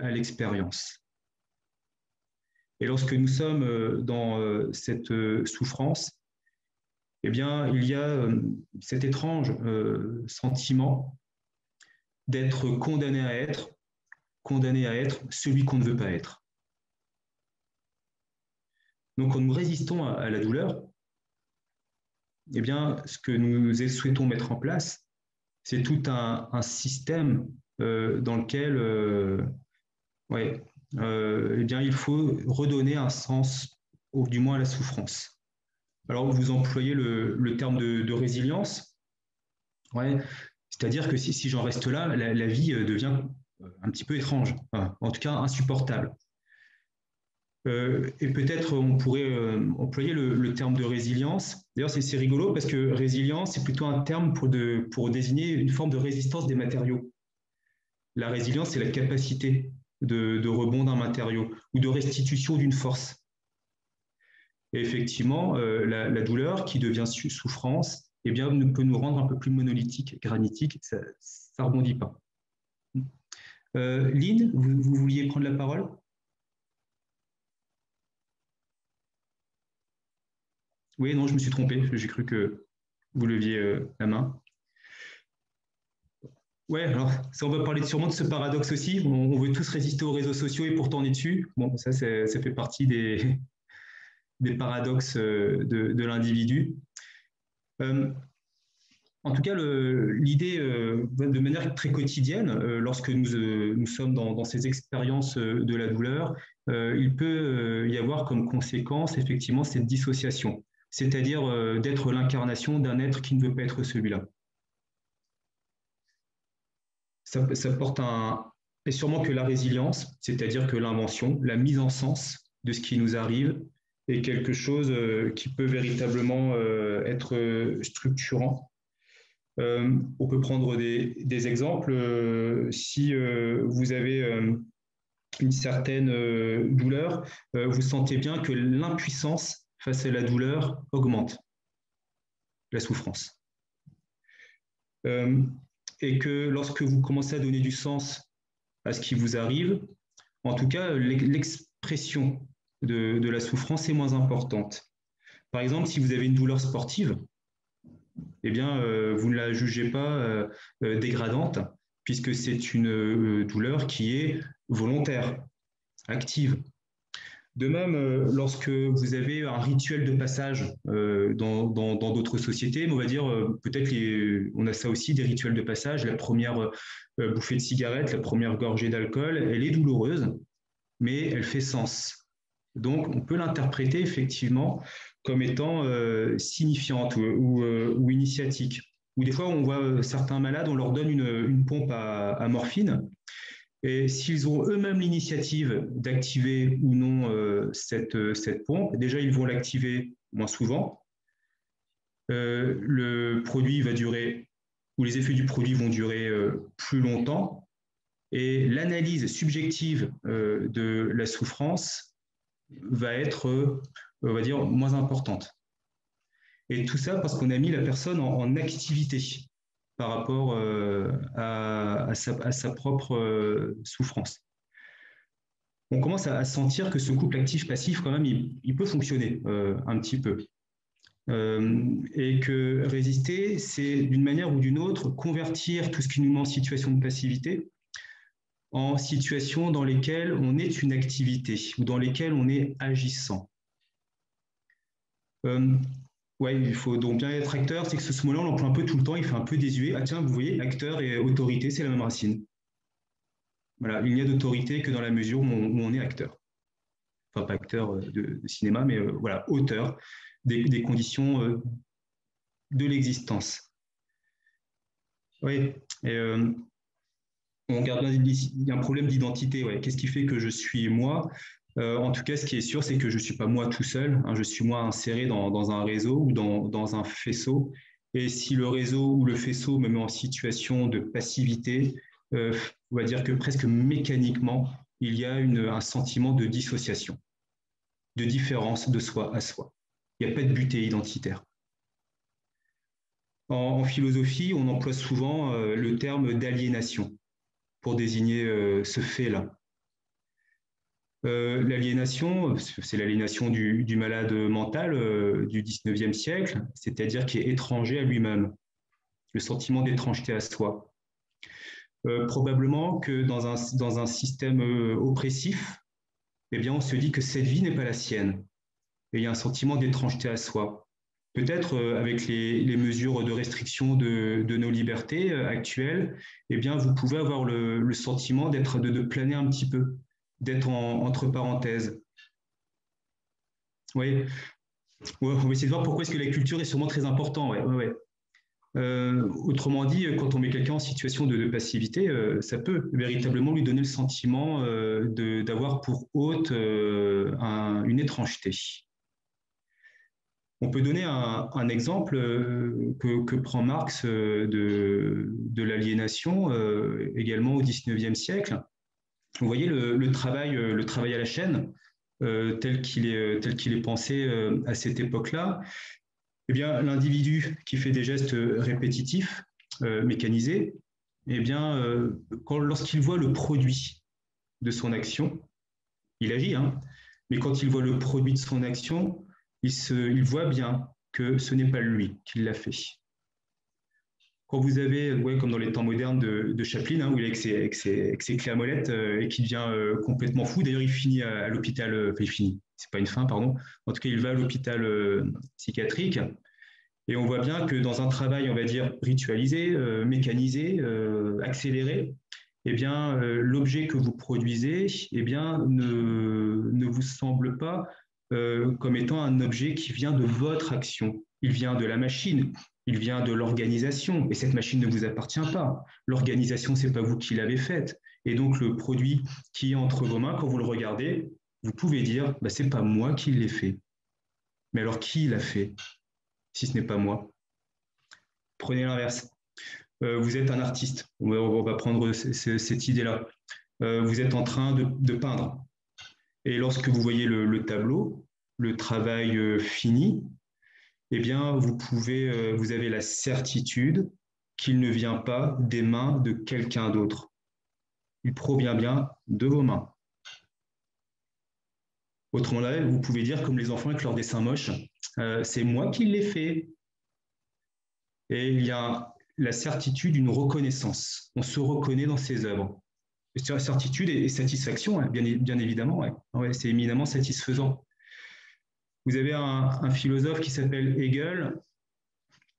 à l'expérience. Et lorsque nous sommes dans cette souffrance, eh bien, il y a cet étrange sentiment d'être condamné à être celui qu'on ne veut pas être. Donc, quand nous résistons à la douleur, eh bien, ce que nous souhaitons mettre en place, c'est tout un système dans lequel eh bien, il faut redonner un sens, ou du moins à la souffrance. Alors, vous employez le terme de résilience. Ouais. C'est-à-dire que si j'en reste là, la vie devient un petit peu étrange, enfin, en tout cas insupportable. Et peut-être on pourrait employer le terme de résilience. D'ailleurs, c'est rigolo parce que résilience, c'est plutôt un terme pour désigner une forme de résistance des matériaux. La résilience, c'est la capacité de rebond d'un matériau ou de restitution d'une force. Et effectivement, la douleur qui devient souffrance, eh bien, peut nous rendre un peu plus monolithique, granitique, ça ne rebondit pas. Lynn, vous vouliez prendre la parole? Oui, non, je me suis trompé. J'ai cru que vous leviez la main. Ouais, alors ça, on va parler sûrement de ce paradoxe aussi. On veut tous résister aux réseaux sociaux et pourtant on est dessus. Bon, ça fait partie des paradoxes de l'individu. En tout cas, l'idée, de manière très quotidienne, lorsque nous sommes dans ces expériences de la douleur, il peut y avoir comme conséquence effectivement cette dissociation, c'est-à-dire d'être l'incarnation d'un être qui ne veut pas être celui-là. Ça porte et sûrement que la résilience, c'est-à-dire que l'invention, la mise en sens de ce qui nous arrive, est quelque chose qui peut véritablement être structurant. On peut prendre des exemples. Si vous avez une certaine douleur, vous sentez bien que l'impuissance face à la douleur augmente la souffrance. Et que lorsque vous commencez à donner du sens à ce qui vous arrive, en tout cas, l'expression de la souffrance est moins importante. Par exemple, si vous avez une douleur sportive, eh bien, vous ne la jugez pas dégradante, puisque c'est une douleur qui est volontaire, active. De même, lorsque vous avez un rituel de passage dans d'autres sociétés, on va dire peut-être on a ça aussi, des rituels de passage. La première bouffée de cigarette, la première gorgée d'alcool, elle est douloureuse, mais elle fait sens. Donc, on peut l'interpréter effectivement comme étant signifiante ou initiatique. Ou des fois, on voit certains malades, on leur donne une pompe à morphine. Et s'ils ont eux-mêmes l'initiative d'activer ou non cette pompe, déjà, ils vont l'activer moins souvent. Le produit va durer, ou les effets du produit vont durer plus longtemps. Et l'analyse subjective de la souffrance va être, on va dire, moins importante. Et tout ça parce qu'on a mis la personne en activité par rapport à sa propre souffrance. On commence à sentir que ce couple actif-passif, quand même, il peut fonctionner un petit peu. Et que résister, c'est d'une manière ou d'une autre convertir tout ce qui nous met en situation de passivité en situation dans lesquelles on est une activité ou dans lesquelles on est agissant. Ouais, il faut donc bien être acteur, c'est que ce mot-là, on l'emploie un peu tout le temps, il fait un peu désuet. Ah tiens, vous voyez, acteur et autorité, c'est la même racine. Voilà, il n'y a d'autorité que dans la mesure où on est acteur. Enfin, pas acteur de cinéma, mais voilà, auteur des conditions de l'existence. Oui, et on regarde bien, il y a un problème d'identité. Ouais. Qu'est-ce qui fait que je suis moi? En tout cas, ce qui est sûr, c'est que je ne suis pas moi tout seul. Hein, je suis moi inséré dans un réseau ou dans un faisceau. Et si le réseau ou le faisceau me met en situation de passivité, on va dire que presque mécaniquement, il y a un sentiment de dissociation, de différence de soi à soi. Il n'y a pas de butée identitaire. En philosophie, on emploie souvent le terme d'aliénation pour désigner ce fait-là. L'aliénation, c'est l'aliénation du malade mental du 19e siècle, c'est-à-dire qui est étranger à lui-même, le sentiment d'étrangeté à soi. Probablement que dans un système oppressif, eh bien, on se dit que cette vie n'est pas la sienne. Et il y a un sentiment d'étrangeté à soi. peut-être avec les mesures de restriction de nos libertés actuelles, eh bien, vous pouvez avoir le sentiment de planer un petit peu, d'être entre parenthèses. Oui, on va essayer de voir pourquoi est-ce que la culture est sûrement très importante. Ouais. Autrement dit, quand on met quelqu'un en situation de passivité, ça peut véritablement lui donner le sentiment d'avoir pour hôte une étrangeté. On peut donner un exemple que prend Marx de l'aliénation, également au XIXe siècle. Vous voyez le travail à la chaîne, tel qu'il est pensé à cette époque-là. Eh bien, l'individu qui fait des gestes répétitifs, mécanisés, eh bien, lorsqu'il voit le produit de son action, il agit, hein, mais quand il voit le produit de son action, il voit bien que ce n'est pas lui qui l'a fait. Quand vous avez, comme dans les temps modernes de Chaplin, hein, où il est avec ses clés à molette et qui devient complètement fou. D'ailleurs, il finit à l'hôpital, il finit, c'est pas une fin, pardon. En tout cas, il va à l'hôpital psychiatrique. Et on voit bien que dans un travail, on va dire, ritualisé, mécanisé, accéléré, eh bien, l'objet que vous produisez eh bien, ne vous semble pas comme étant un objet qui vient de votre action. Il vient de la machine, il vient de l'organisation, et cette machine ne vous appartient pas. L'organisation, ce n'est pas vous qui l'avez faite. Et donc, le produit qui est entre vos mains, quand vous le regardez, vous pouvez dire, bah, ce n'est pas moi qui l'ai fait. Mais alors, qui l'a fait, si ce n'est pas moi? Prenez l'inverse. Vous êtes un artiste. On va prendre cette idée-là. Vous êtes en train de peindre. Et lorsque vous voyez le tableau, le travail fini, eh bien, vous avez la certitude qu'il ne vient pas des mains de quelqu'un d'autre. Il provient bien de vos mains. Autrement dit, vous pouvez dire, comme les enfants avec leurs dessins moches, c'est moi qui l'ai fait. Et il y a la certitude d'une reconnaissance. On se reconnaît dans ses œuvres. Certitude et satisfaction, bien évidemment, ouais, c'est éminemment satisfaisant. Vous avez un philosophe qui s'appelle Hegel,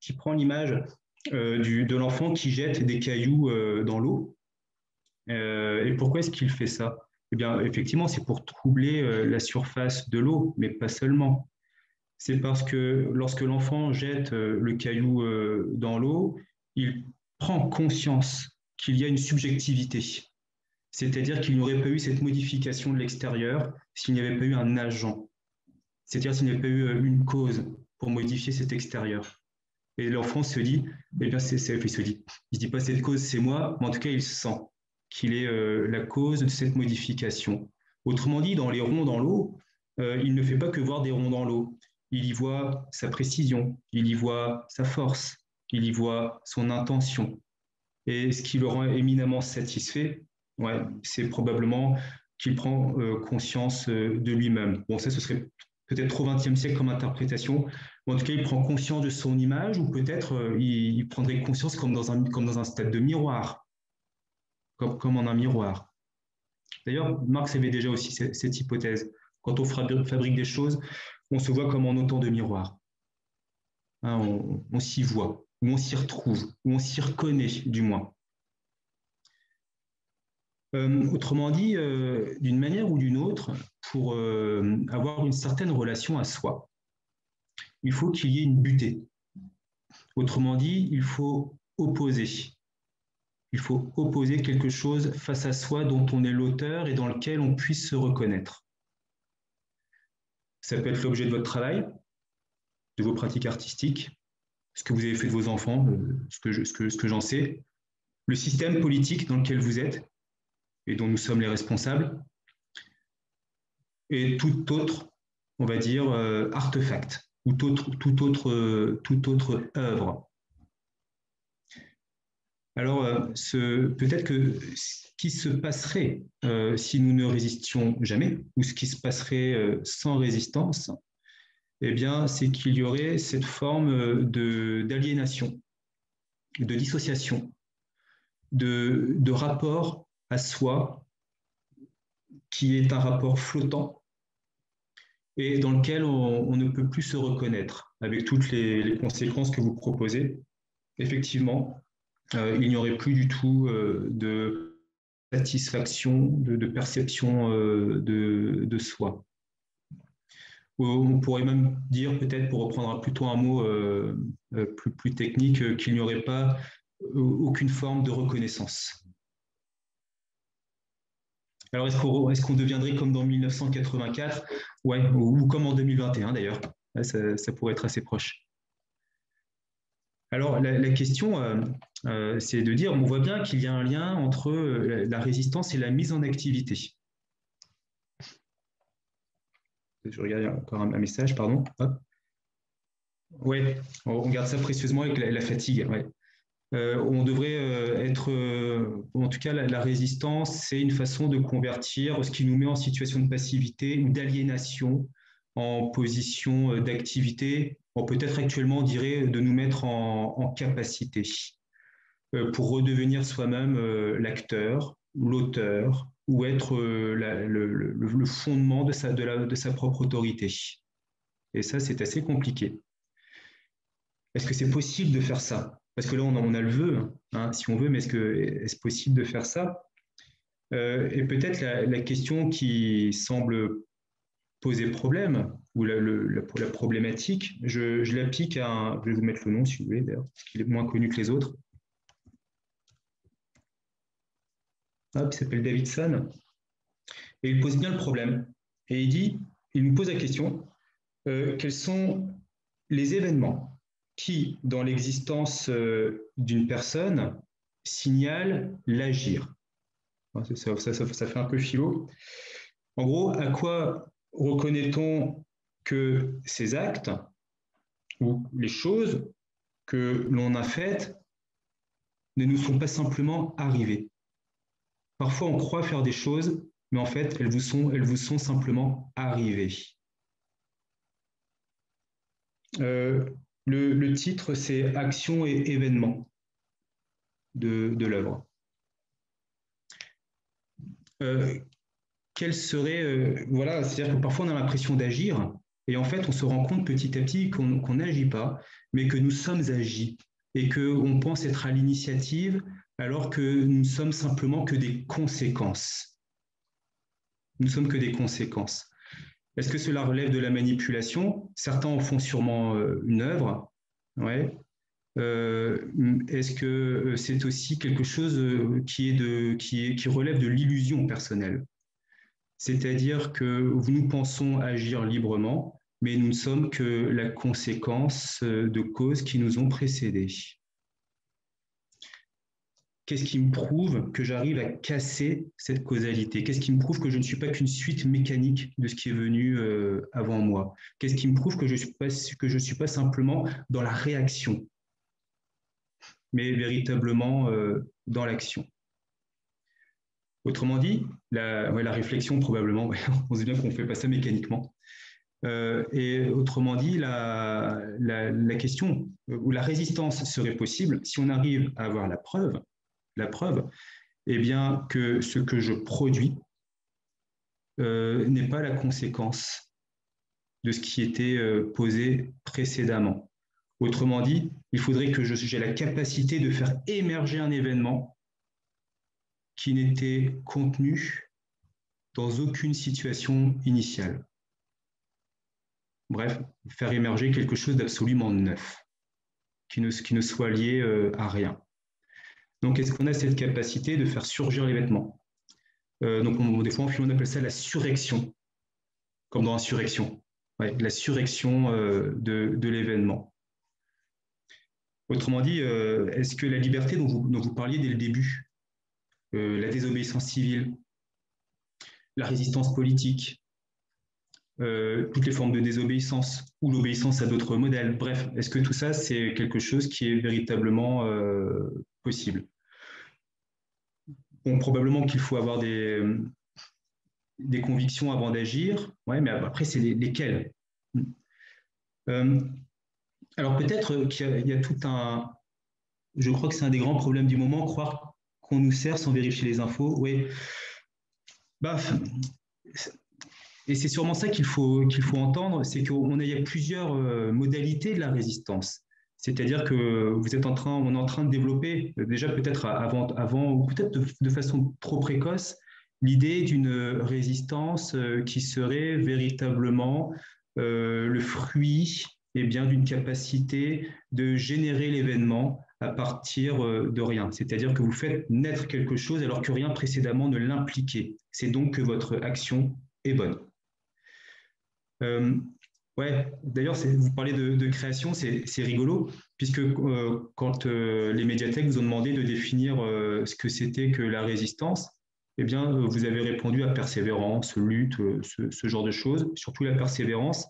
qui prend l'image de l'enfant qui jette des cailloux dans l'eau. Et pourquoi est-ce qu'il fait ça? Eh bien, effectivement, c'est pour troubler la surface de l'eau, mais pas seulement. C'est parce que lorsque l'enfant jette le caillou dans l'eau, il prend conscience qu'il y a une subjectivité. C'est-à-dire qu'il n'y aurait pas eu cette modification de l'extérieur s'il n'y avait pas eu un agent. C'est-à-dire s'il n'y avait pas eu une cause pour modifier cet extérieur. Et l'enfant se dit, eh bien, il se dit pas cette cause, c'est moi, mais en tout cas, il sent qu'il est la cause de cette modification. Autrement dit, dans les ronds dans l'eau, il ne fait pas que voir des ronds dans l'eau. Il y voit sa précision, il y voit sa force, il y voit son intention. Et ce qui le rend éminemment satisfait, ouais, c'est probablement qu'il prend conscience de lui-même. Bon, ça, ce serait peut-être trop XXe siècle comme interprétation. En tout cas, il prend conscience de son image, ou peut-être il prendrait conscience comme dans un stade de miroir, comme en un miroir. D'ailleurs, Marx avait déjà aussi cette hypothèse. Quand on fabrique des choses, on se voit comme en autant de miroirs. Hein, on s'y voit, ou on s'y retrouve, ou on s'y reconnaît du moins. Autrement dit, d'une manière ou d'une autre, pour avoir une certaine relation à soi, il faut qu'il y ait une butée. Autrement dit, il faut opposer. Il faut opposer quelque chose face à soi dont on est l'auteur et dans lequel on puisse se reconnaître. Ça peut être l'objet de votre travail, de vos pratiques artistiques, ce que vous avez fait de vos enfants, ce que j'en sais, le système politique dans lequel vous êtes et dont nous sommes les responsables, et tout autre, on va dire, artefact ou toute autre œuvre. Alors, peut-être que ce qui se passerait si nous ne résistions jamais, ou ce qui se passerait sans résistance, eh bien, c'est qu'il y aurait cette forme d'aliénation, de dissociation, de rapport à soi qui est un rapport flottant et dans lequel on ne peut plus se reconnaître, avec toutes les conséquences que vous proposez. Effectivement, il n'y aurait plus du tout de satisfaction, de perception de soi. On pourrait même dire, peut-être pour reprendre plutôt un mot plus technique, qu'il n'y aurait pas aucune forme de reconnaissance. Alors, est-ce qu'on deviendrait comme dans 1984? Ouais, ou comme en 2021 d'ailleurs. Ça pourrait être assez proche. Alors, la question, c'est de dire, on voit bien qu'il y a un lien entre la résistance et la mise en activité. Je regarde encore un message, pardon. Oui, on garde ça précieusement avec la fatigue. Ouais. On devrait être, en tout cas, la résistance, c'est une façon de convertir ce qui nous met en situation de passivité ou d'aliénation en position d'activité. Peut-être actuellement, on dirait de nous mettre en capacité pour redevenir soi-même l'acteur ou l'auteur ou être le fondement de sa propre autorité. Et ça, c'est assez compliqué. Est-ce que c'est possible de faire ça? Parce que là, on a le vœu, hein, si on veut, mais est-ce possible de faire ça? Et peut-être la question qui semble poser problème, ou la problématique, je l'applique à je vais vous mettre le nom si vous voulez, d'ailleurs, parce qu'il est moins connu que les autres. Il s'appelle Davidson, et il pose bien le problème. Et il nous pose la question, quels sont les événements qui, dans l'existence d'une personne, signalent l'agir? Ça fait un peu philo. En gros, à quoi reconnaît-on que ces actes ou les choses que l'on a faites ne nous sont pas simplement arrivées? Parfois, on croit faire des choses, mais en fait, elles vous sont simplement arrivées. Le titre, c'est Action et événements de l'œuvre. Quel serait, voilà, c'est-à-dire que parfois on a l'impression d'agir, et en fait, on se rend compte petit à petit qu'on n'agit pas, mais que nous sommes agis, et qu'on pense être à l'initiative, alors que nous ne sommes simplement que des conséquences. Nous ne sommes que des conséquences. Est-ce que cela relève de la manipulation? Certains en font sûrement une œuvre. Ouais. Est-ce que c'est aussi quelque chose qui relève de l'illusion personnelle? C'est-à-dire que nous pensons agir librement, mais nous ne sommes que la conséquence de causes qui nous ont précédés. Qu'est-ce qui me prouve que j'arrive à casser cette causalité? Qu'est-ce qui me prouve que je ne suis pas qu'une suite mécanique de ce qui est venu avant moi? Qu'est-ce qui me prouve que je ne suis pas simplement dans la réaction, mais véritablement dans l'action? Autrement dit, la réflexion, probablement, on sait bien qu'on ne fait pas ça mécaniquement. Et autrement dit, la question ou la résistance serait possible si on arrive à avoir la preuve, eh bien, que ce que je produis n'est pas la conséquence de ce qui était posé précédemment. Autrement dit, il faudrait que j'ai la capacité de faire émerger un événement qui n'était contenu dans aucune situation initiale. Bref, faire émerger quelque chose d'absolument neuf, qui ne soit lié à rien. Donc, est-ce qu'on a cette capacité de faire surgir l'événement? Donc, des fois, on appelle ça la surrection, comme dans Insurrection. Ouais, la surrection de l'événement. Autrement dit, est-ce que la liberté dont vous parliez dès le début, la désobéissance civile, la résistance politique, toutes les formes de désobéissance ou l'obéissance à d'autres modèles, bref, est-ce que tout ça, c'est quelque chose qui est véritablement possible? Bon, probablement qu'il faut avoir des convictions avant d'agir, ouais, mais après, c'est lesquelles? Alors peut-être qu'il y a tout un... Je crois que c'est un des grands problèmes du moment, croire qu'on nous sert sans vérifier les infos. Oui. Bah, et c'est sûrement ça qu'il faut entendre, c'est qu'il y a plusieurs modalités de la résistance. C'est-à-dire que on est en train de développer, déjà peut-être avant ou peut-être de façon trop précoce, l'idée d'une résistance qui serait véritablement le fruit d'une capacité de générer l'événement à partir de rien. C'est-à-dire que vous faites naître quelque chose alors que rien précédemment ne l'impliquait. C'est donc que votre action est bonne. Ouais, d'ailleurs, vous parlez de création, c'est rigolo, puisque quand les médiathèques vous ont demandé de définir ce que c'était que la résistance, eh bien, vous avez répondu à persévérance, lutte, ce genre de choses, surtout la persévérance.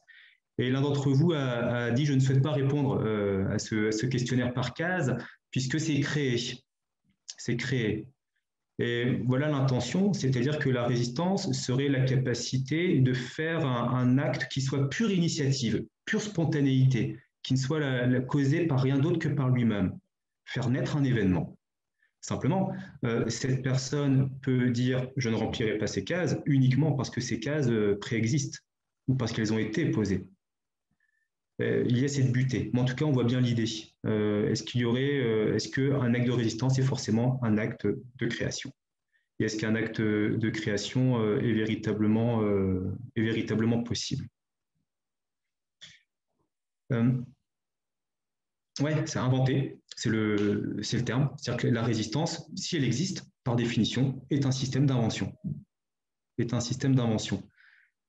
Et l'un d'entre vous a dit, je ne souhaite pas répondre à ce questionnaire par case, puisque c'est créé. C'est créé. Et voilà l'intention, c'est-à-dire que la résistance serait la capacité de faire un acte qui soit pure initiative, pure spontanéité, qui ne soit causé par rien d'autre que par lui-même, faire naître un événement. Simplement, cette personne peut dire « je ne remplirai pas ces cases » uniquement parce que ces cases préexistent ou parce qu'elles ont été posées. Il y a cette butée. Mais en tout cas, on voit bien l'idée. Est-ce qu'un acte de résistance est forcément un acte de création? Et est-ce qu'un acte de création est véritablement possible? Ouais, c'est inventé, c'est le terme. C'est-à-dire que la résistance, si elle existe, par définition, est un système d'invention.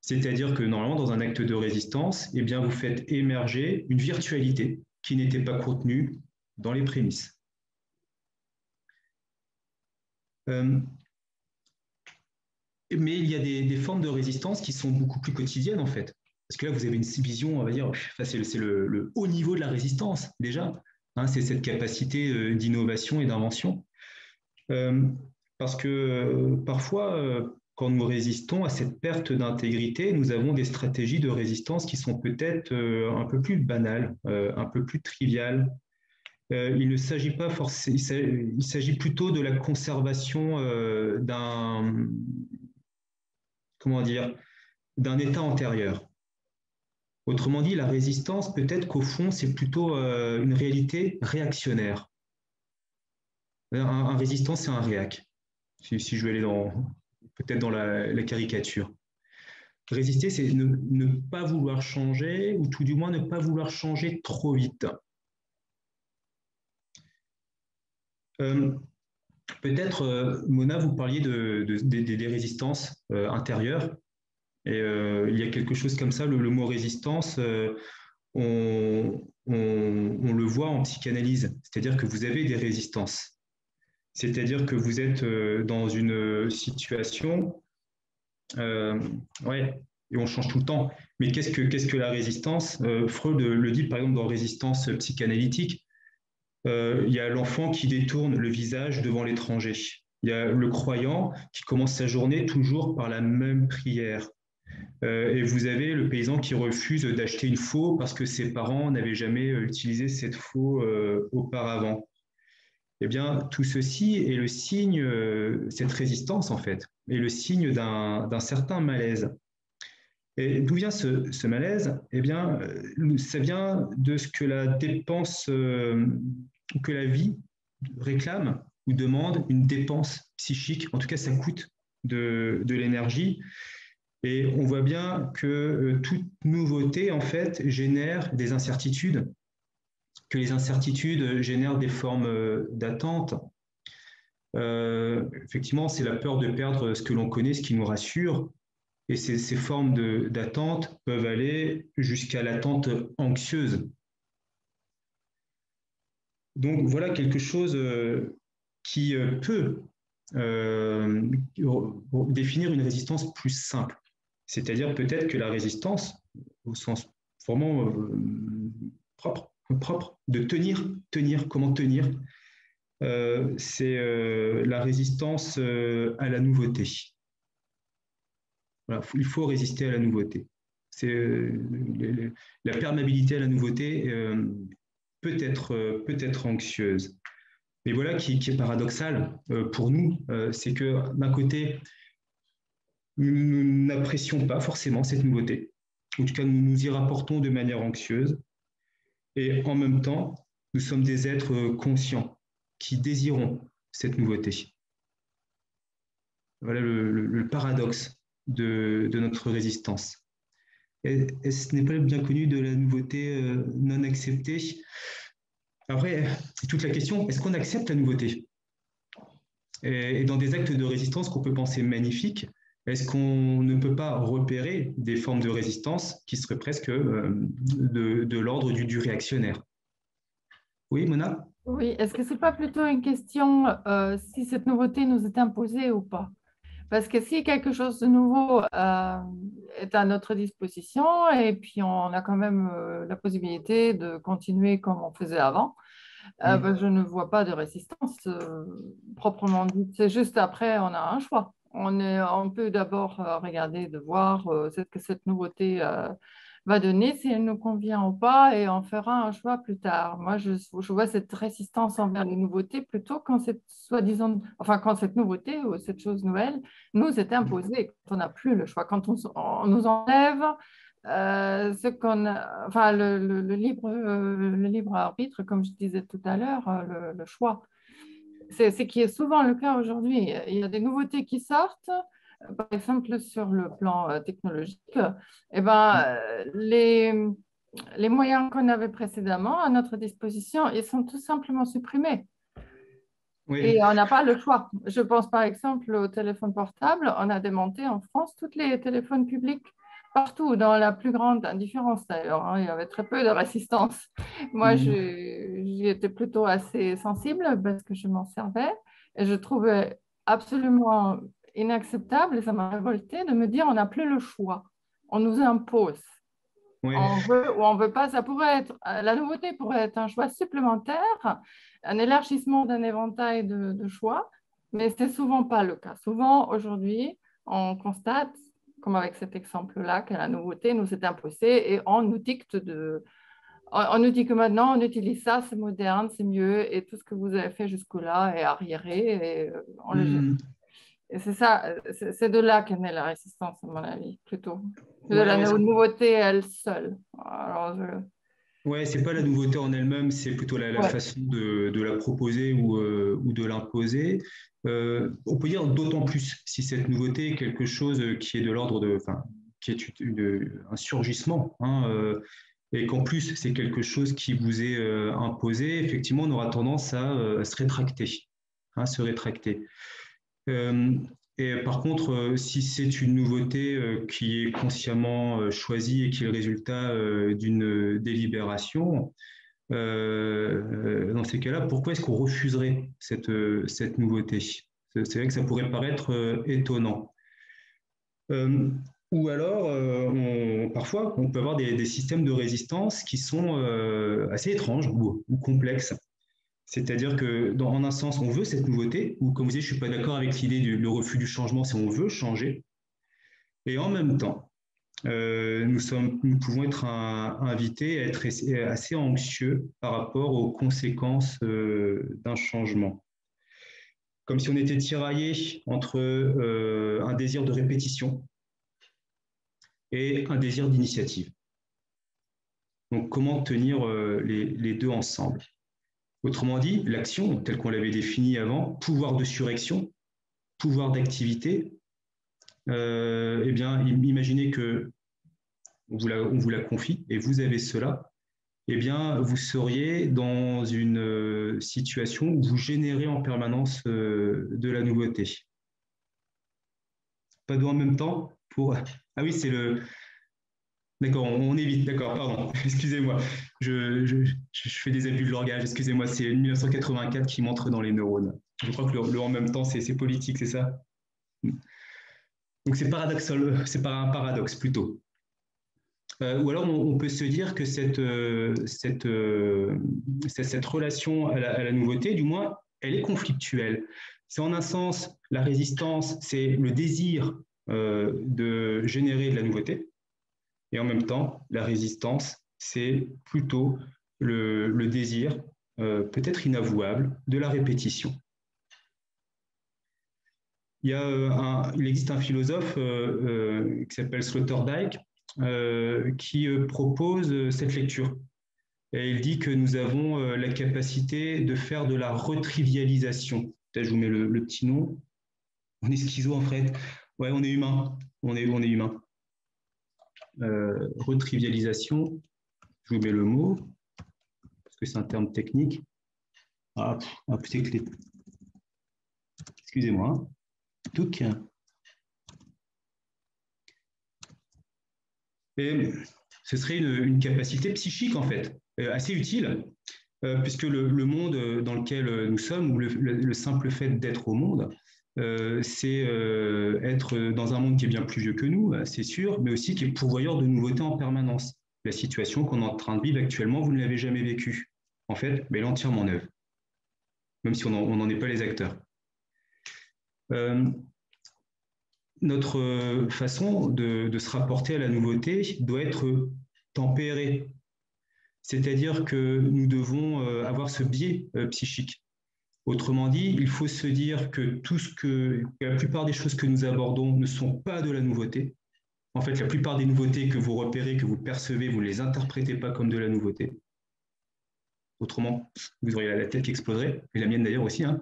C'est-à-dire que normalement, dans un acte de résistance, eh bien, vous faites émerger une virtualité qui n'était pas contenue dans les prémices. Mais il y a des formes de résistance qui sont beaucoup plus quotidiennes, en fait. Parce que là, vous avez une vision, on va dire, c'est le haut niveau de la résistance, déjà. Hein, c'est cette capacité d'innovation et d'invention. Parce que parfois, quand nous résistons à cette perte d'intégrité, nous avons des stratégies de résistance qui sont peut-être un peu plus banales, un peu plus triviales. Il ne s'agit pas forcément, il s'agit plutôt de la conservation d'un état antérieur. Autrement dit, la résistance, peut-être qu'au fond, c'est plutôt une réalité réactionnaire. Un résistant, c'est un réac. Si je vais aller peut-être dans la caricature. Résister, c'est ne pas vouloir changer, ou tout du moins ne pas vouloir changer trop vite. Peut-être, Mona, vous parliez des résistances intérieures. Et il y a quelque chose comme ça, le mot résistance, on le voit en psychanalyse. C'est-à-dire que vous avez des résistances. C'est-à-dire que vous êtes dans une situation, ouais, et on change tout le temps. Mais qu'est-ce que la résistance? Freud le dit par exemple dans Résistance psychanalytique. Il y a l'enfant qui détourne le visage devant l'étranger. Il y a le croyant qui commence sa journée toujours par la même prière. Et vous avez le paysan qui refuse d'acheter une faux parce que ses parents n'avaient jamais utilisé cette faux auparavant. Eh bien, tout ceci est le signe, cette résistance en fait, est le signe d'un certain malaise. Et d'où vient ce malaise? Eh bien, ça vient de ce que la dépense, que la vie réclame ou demande une dépense psychique. En tout cas, ça coûte de l'énergie. Et on voit bien que toute nouveauté, en fait, génère des incertitudes, que les incertitudes génèrent des formes d'attente. Effectivement, c'est la peur de perdre ce que l'on connaît, ce qui nous rassure. Et ces formes d'attente peuvent aller jusqu'à l'attente anxieuse. Donc voilà quelque chose qui peut définir une résistance plus simple. C'est-à-dire peut-être que la résistance, au sens vraiment propre, de tenir, comment tenir, c'est la résistance à la nouveauté. Voilà, il faut résister à la nouveauté. La perméabilité à la nouveauté peut être anxieuse. Mais voilà qui est paradoxal pour nous, c'est que d'un côté, nous n'apprécions pas forcément cette nouveauté. En tout cas, nous nous y rapportons de manière anxieuse. Et en même temps, nous sommes des êtres conscients qui désirons cette nouveauté. Voilà le paradoxe de notre résistance. Et ce n'est pas bien connu de la nouveauté non acceptée. Après, c'est toute la question, est-ce qu'on accepte la nouveauté? Et dans des actes de résistance qu'on peut penser magnifiques, est-ce qu'on ne peut pas repérer des formes de résistance qui seraient presque de l'ordre du réactionnaire? Oui, Mona? Oui, est-ce que ce n'est pas plutôt une question si cette nouveauté nous est imposée ou pas? Parce que si quelque chose de nouveau est à notre disposition et puis on a quand même la possibilité de continuer comme on faisait avant, ben, je ne vois pas de résistance proprement dite. C'est juste après, on a un choix. On peut d'abord regarder, de voir ce que cette nouveauté va donner, si elle nous convient ou pas, et on fera un choix plus tard. Moi, je vois cette résistance envers les nouveautés plutôt quand cette soi-disant, enfin quand cette nouveauté ou cette chose nouvelle nous est imposée, quand on n'a plus le choix, quand on nous enlève ce qu'on enfin le libre arbitre, comme je disais tout à l'heure, le choix. C'est ce qui est souvent le cas aujourd'hui. Il y a des nouveautés qui sortent, par exemple sur le plan technologique. Eh ben, les moyens qu'on avait précédemment à notre disposition, ils sont tout simplement supprimés. Oui. Et on n'a pas le choix. Je pense par exemple au téléphone portable. On a démonté en France tous les téléphones publics, partout, dans la plus grande indifférence d'ailleurs. Hein. Il y avait très peu de résistance. Moi, j'y étais plutôt assez sensible parce que je m'en servais. Et je trouvais absolument inacceptable, et ça m'a révolté de me dire on n'a plus le choix. On nous impose. Oui. On veut ou on ne veut pas, ça pourrait être, la nouveauté pourrait être un choix supplémentaire, un élargissement d'un éventail de choix, mais ce n'est souvent pas le cas. Souvent, aujourd'hui, on constate, comme avec cet exemple-là, que la nouveauté nous est imposée et on nous dicte on nous dit que maintenant, on utilise ça, c'est moderne, c'est mieux, et tout ce que vous avez fait jusque-là est arriéré, et on le jette. Et c'est ça, c'est de là qu'est née la résistance, à mon avis, plutôt. De la nouveauté elle seule. Alors, ouais, c'est pas la nouveauté en elle-même, c'est plutôt la façon de la proposer ou de l'imposer. On peut dire d'autant plus si cette nouveauté est quelque chose qui est de l'ordre qui est un surgissement, hein, et qu'en plus c'est quelque chose qui vous est imposé, effectivement, on aura tendance à se rétracter, hein, se rétracter. Et par contre, si c'est une nouveauté qui est consciemment choisie et qui est le résultat d'une délibération, dans ces cas-là, pourquoi est-ce qu'on refuserait cette nouveauté? C'est vrai que ça pourrait paraître étonnant. Ou alors, parfois, on peut avoir des systèmes de résistance qui sont assez étranges ou complexes. C'est-à-dire que, en un sens, on veut cette nouveauté, ou comme vous dites, je ne suis pas d'accord avec l'idée du refus du changement, si on veut changer. Et en même temps, nous pouvons être invités à être assez anxieux par rapport aux conséquences d'un changement. Comme si on était tiraillé entre un désir de répétition et un désir d'initiative. Donc, comment tenir les deux ensemble? Autrement dit, l'action, telle qu'on l'avait définie avant, pouvoir de surrection, pouvoir d'activité, eh bien, imaginez que on vous la confie et vous avez cela, eh bien, vous seriez dans une situation où vous générez en permanence de la nouveauté. Pas deux en même temps pour... Ah oui, c'est le... D'accord, on évite, d'accord, pardon, excusez-moi, je fais des abus de langage, excusez-moi, c'est 1984 qui montre dans les neurones. Je crois que le en même temps, c'est politique, c'est ça? Donc c'est paradoxal, c'est pas un paradoxe plutôt. Ou alors on peut se dire que cette relation à la nouveauté, du moins, elle est conflictuelle. C'est en un sens, la résistance, c'est le désir de générer de la nouveauté. Et en même temps, la résistance, c'est plutôt le désir, peut-être inavouable, de la répétition. Il existe un philosophe qui s'appelle Sloterdijk qui propose cette lecture. Et il dit que nous avons la capacité de faire de la retrivialisation. Peut-être je vous mets le petit nom. On est schizo en fait. Ouais, on est humain. On est humain. Retrivialisation, je vous mets le mot, parce que c'est un terme technique. Ah, c'est clé. Excusez-moi. Hein. Et ce serait une capacité psychique, en fait, assez utile, puisque le monde dans lequel nous sommes, ou le simple fait d'être au monde, c'est être dans un monde qui est bien plus vieux que nous, c'est sûr, mais aussi qui est pourvoyeur de nouveautés en permanence. La situation qu'on est en train de vivre actuellement, vous ne l'avez jamais vécue. En fait, mais elle est entièrement neuve, même si on n'en est pas les acteurs. Notre façon de se rapporter à la nouveauté doit être tempérée. C'est-à-dire que nous devons avoir ce biais psychique. Autrement dit, il faut se dire que la plupart des choses que nous abordons ne sont pas de la nouveauté. En fait, la plupart des nouveautés que vous repérez, que vous percevez, vous ne les interprétez pas comme de la nouveauté. Autrement, vous auriez la tête qui exploserait, et la mienne d'ailleurs aussi. Hein.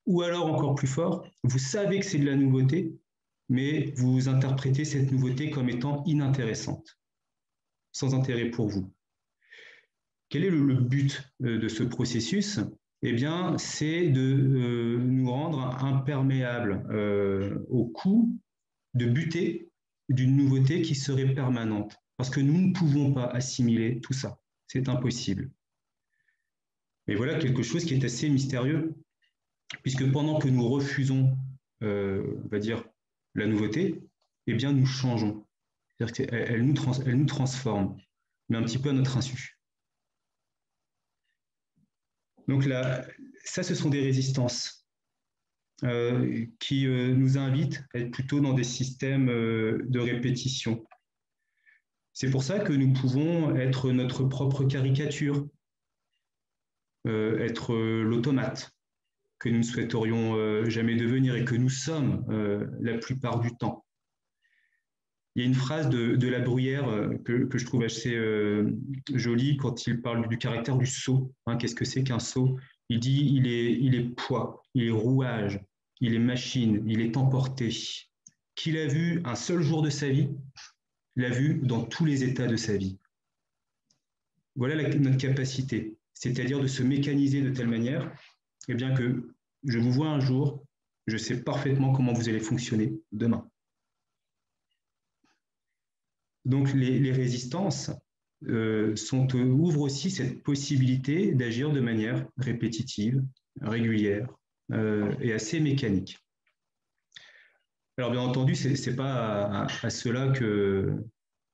Ou alors, encore plus fort, vous savez que c'est de la nouveauté, mais vous interprétez cette nouveauté comme étant inintéressante, sans intérêt pour vous. Quel est le but de ce processus? Eh bien, c'est de nous rendre imperméables au coût de buter d'une nouveauté qui serait permanente. Parce que nous ne pouvons pas assimiler tout ça. C'est impossible. Mais voilà quelque chose qui est assez mystérieux, puisque pendant que nous refusons, on va dire, la nouveauté, eh bien, nous changeons. C'est-à-dire qu'elle nous transforme, mais un petit peu à notre insu. Donc là, ça, ce sont des résistances qui nous invitent à être plutôt dans des systèmes de répétition. C'est pour ça que nous pouvons être notre propre caricature, être l'automate que nous ne souhaiterions jamais devenir et que nous sommes la plupart du temps. Il y a une phrase de La Bruyère que je trouve assez jolie quand il parle du caractère du sot. Hein, qu'est-ce que c'est qu'un sot? Il dit il est poids, il est rouage, il est machine, il est emporté. Qu'il a vu un seul jour de sa vie, l'a vu dans tous les états de sa vie. Voilà notre capacité, c'est-à-dire de se mécaniser de telle manière eh bien que je vous vois un jour, je sais parfaitement comment vous allez fonctionner demain. Donc les résistances ouvrent aussi cette possibilité d'agir de manière répétitive, régulière et assez mécanique. Alors bien entendu, ce n'est pas à cela que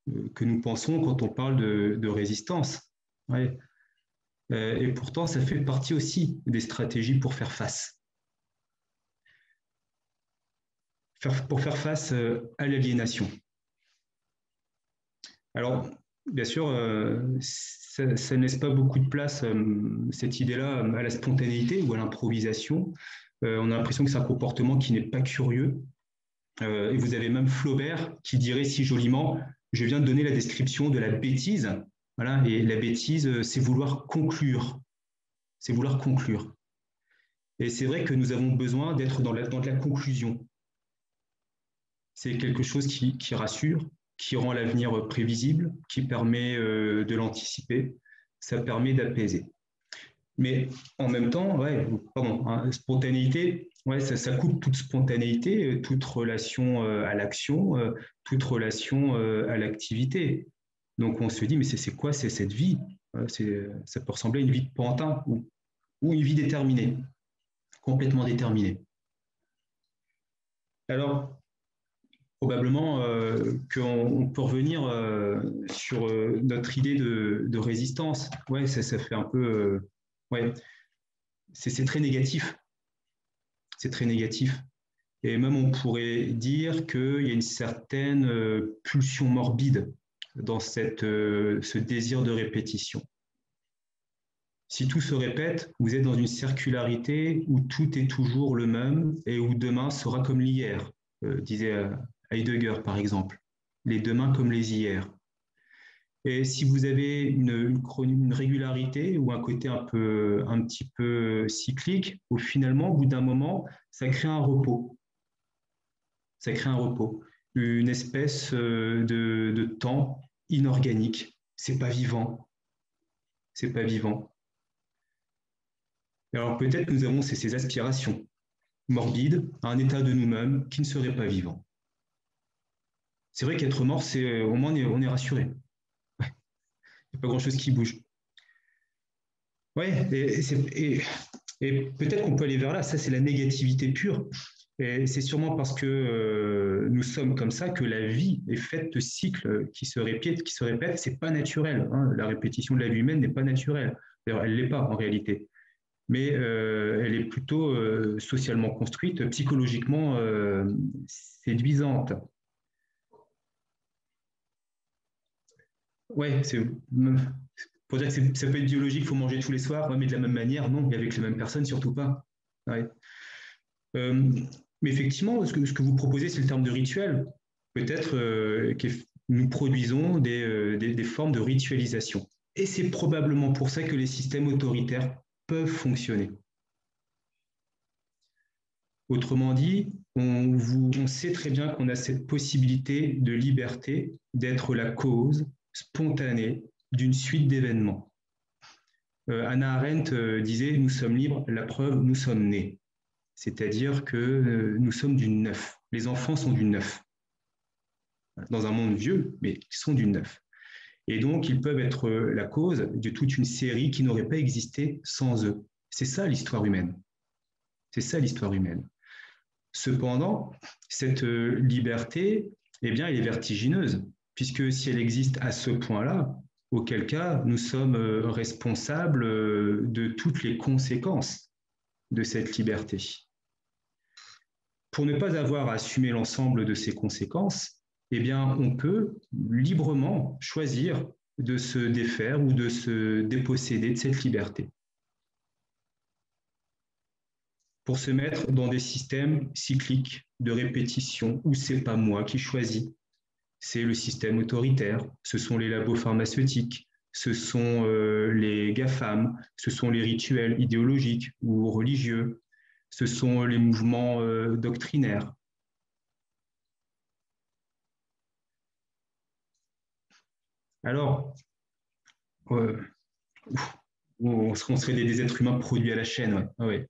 nous pensons quand on parle de résistance. Ouais. Et pourtant, ça fait partie aussi des stratégies pour faire face. Pour faire face à l'aliénation. Alors, bien sûr, ça ne laisse pas beaucoup de place, cette idée-là, à la spontanéité ou à l'improvisation. On a l'impression que c'est un comportement qui n'est pas curieux. Et vous avez même Flaubert qui dirait si joliment, je viens de donner la description de la bêtise. Voilà, et la bêtise, c'est vouloir conclure. C'est vouloir conclure. Et c'est vrai que nous avons besoin d'être dans de la conclusion. C'est quelque chose qui rassure, qui rend l'avenir prévisible, qui permet de l'anticiper, ça permet d'apaiser. Mais en même temps, spontanéité, ça coupe toute spontanéité, toute relation à l'action, toute relation à l'activité. Donc on se dit, mais c'est quoi cette vie? Ça peut ressembler à une vie de pantin ou une vie déterminée, complètement déterminée. Alors, probablement qu'on peut revenir sur notre idée de résistance. Ouais, ça fait un peu... c'est très négatif. C'est très négatif. Et même on pourrait dire qu'il y a une certaine pulsion morbide dans ce désir de répétition. Si tout se répète, vous êtes dans une circularité où tout est toujours le même et où demain sera comme l'hier, disait Heidegger par exemple. Les demain comme les hier. Et si vous avez une régularité ou un côté un petit peu cyclique, finalement, au bout d'un moment, ça crée un repos. Ça crée un repos, une espèce de temps inorganique. C'est pas vivant. C'est pas vivant. Alors peut-être que nous avons ces aspirations morbides à un état de nous-mêmes qui ne serait pas vivant. C'est vrai qu'être mort, c'est au moins on est rassuré. Il n'y a pas grand-chose qui bouge. Ouais, et peut-être qu'on peut aller vers là. Ça, c'est la négativité pure. Et c'est sûrement parce que nous sommes comme ça que la vie est faite de cycles qui se répètent, qui se répètent. C'est pas naturel. Hein. La répétition de la vie humaine n'est pas naturelle. D'ailleurs, elle l'est pas en réalité. Mais elle est plutôt socialement construite, psychologiquement séduisante. Ouais, pour dire que ça peut être biologique, il faut manger tous les soirs, ouais, mais de la même manière, non, et avec les mêmes personnes, surtout pas. Ouais. Mais effectivement, ce que vous proposez, c'est le terme de rituel. Peut-être que nous produisons des formes de ritualisation. Et c'est probablement pour ça que les systèmes autoritaires peuvent fonctionner. Autrement dit, on sait très bien qu'on a cette possibilité de liberté d'être la cause spontanée d'une suite d'événements. Hannah Arendt disait « Nous sommes libres, la preuve, nous sommes nés ». C'est-à-dire que nous sommes du neuf. Les enfants sont du neuf. Dans un monde vieux, mais ils sont du neuf. Et donc, ils peuvent être la cause de toute une série qui n'aurait pas existé sans eux. C'est ça l'histoire humaine. C'est ça l'histoire humaine. Cependant, cette liberté, eh bien, elle est vertigineuse, puisque si elle existe à ce point-là, auquel cas nous sommes responsables de toutes les conséquences de cette liberté. Pour ne pas avoir à assumer l'ensemble de ces conséquences, eh bien, on peut librement choisir de se défaire ou de se déposséder de cette liberté, pour se mettre dans des systèmes cycliques de répétition où c'est pas moi qui choisis, c'est le système autoritaire, ce sont les labos pharmaceutiques, ce sont les GAFAM, ce sont les rituels idéologiques ou religieux, ce sont les mouvements doctrinaires. Alors, on serait des êtres humains produits à la chaîne, ouais.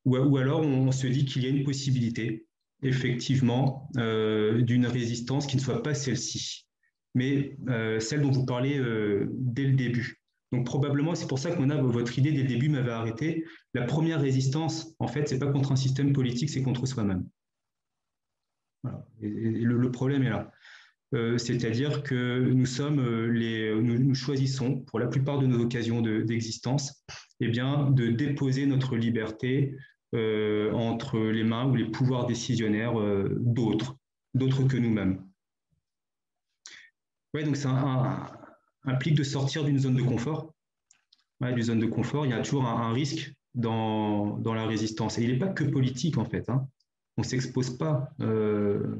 Ouais. Ou alors on se dit qu'il y a une possibilité, effectivement, d'une résistance qui ne soit pas celle-ci, mais celle dont vous parlez dès le début. Donc probablement, c'est pour ça qu'on a votre idée dès le début m'avait arrêté. La première résistance, en fait, c'est pas contre un système politique, c'est contre soi-même. Voilà. Et le problème est là. C'est-à-dire que nous choisissons, pour la plupart de nos occasions d'existence, eh bien, de déposer notre liberté entre les mains ou les pouvoirs décisionnaires d'autres que nous-mêmes. Ouais, donc ça implique de sortir d'une zone de confort. Ouais, d'une zone de confort, il y a toujours un risque dans la résistance. Et il n'est pas que politique, en fait. Hein. On ne s'expose pas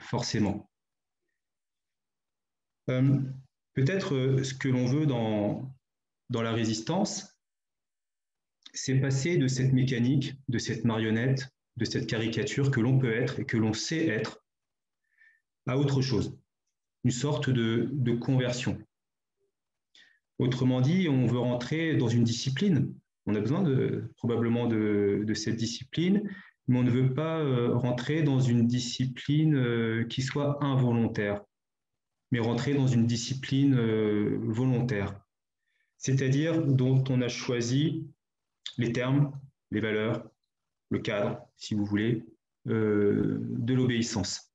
forcément. Peut-être ce que l'on veut dans la résistance, c'est passer de cette mécanique, de cette marionnette, de cette caricature que l'on peut être et que l'on sait être, à autre chose, une sorte de conversion. Autrement dit, on veut rentrer dans une discipline, on a besoin probablement de cette discipline, mais on ne veut pas rentrer dans une discipline qui soit involontaire, mais rentrer dans une discipline volontaire, c'est-à-dire dont on a choisi les termes, les valeurs, le cadre, si vous voulez, de l'obéissance.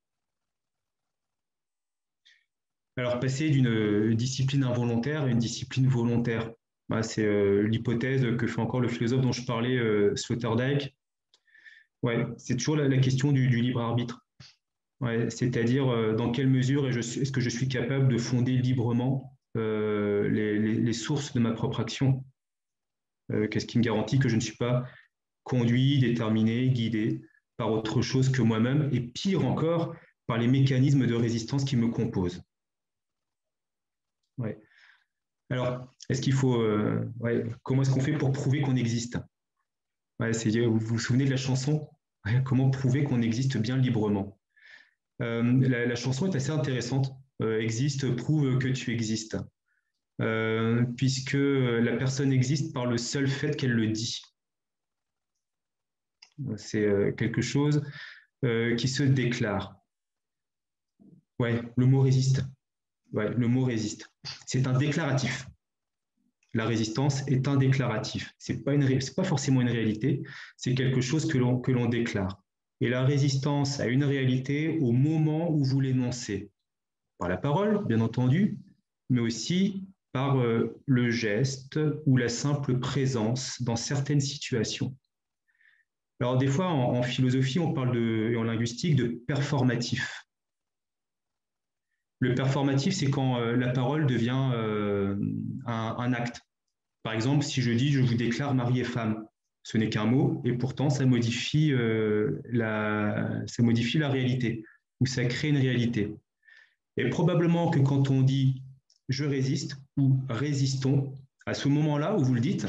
Alors, passer d'une discipline involontaire à une discipline volontaire, bah, c'est l'hypothèse que fait encore le philosophe dont je parlais, Sloterdijk. Ouais, c'est toujours la question du libre arbitre. Ouais, c'est-à-dire dans quelle mesure est-ce que je suis capable de fonder librement les sources de ma propre action. Qu'est-ce qui me garantit que je ne suis pas conduit, déterminé, guidé par autre chose que moi-même, et pire encore, par les mécanismes de résistance qui me composent. Ouais. Alors, est-ce qu'il faut, comment est-ce qu'on fait pour prouver qu'on existe? Vous vous souvenez de la chanson? Comment prouver qu'on existe bien librement? La chanson est assez intéressante. Existe, prouve que tu existes. Puisque la personne existe par le seul fait qu'elle le dit. C'est quelque chose qui se déclare. Ouais, le mot résiste. Ouais, le mot résiste. C'est un déclaratif. La résistance est un déclaratif. C'est pas forcément une réalité, c'est quelque chose que l'on déclare. Et la résistance a une réalité au moment où vous l'énoncez. Par la parole, bien entendu, mais aussi par le geste ou la simple présence dans certaines situations. Alors des fois, en philosophie, on parle et en linguistique de performatif. Le performatif, c'est quand la parole devient un acte. Par exemple, si je dis « je vous déclare mari et femme », ce n'est qu'un mot, et pourtant ça modifie la réalité, ou ça crée une réalité. Et probablement que quand on dit « je résiste » ou « résistons », à ce moment-là où vous le dites,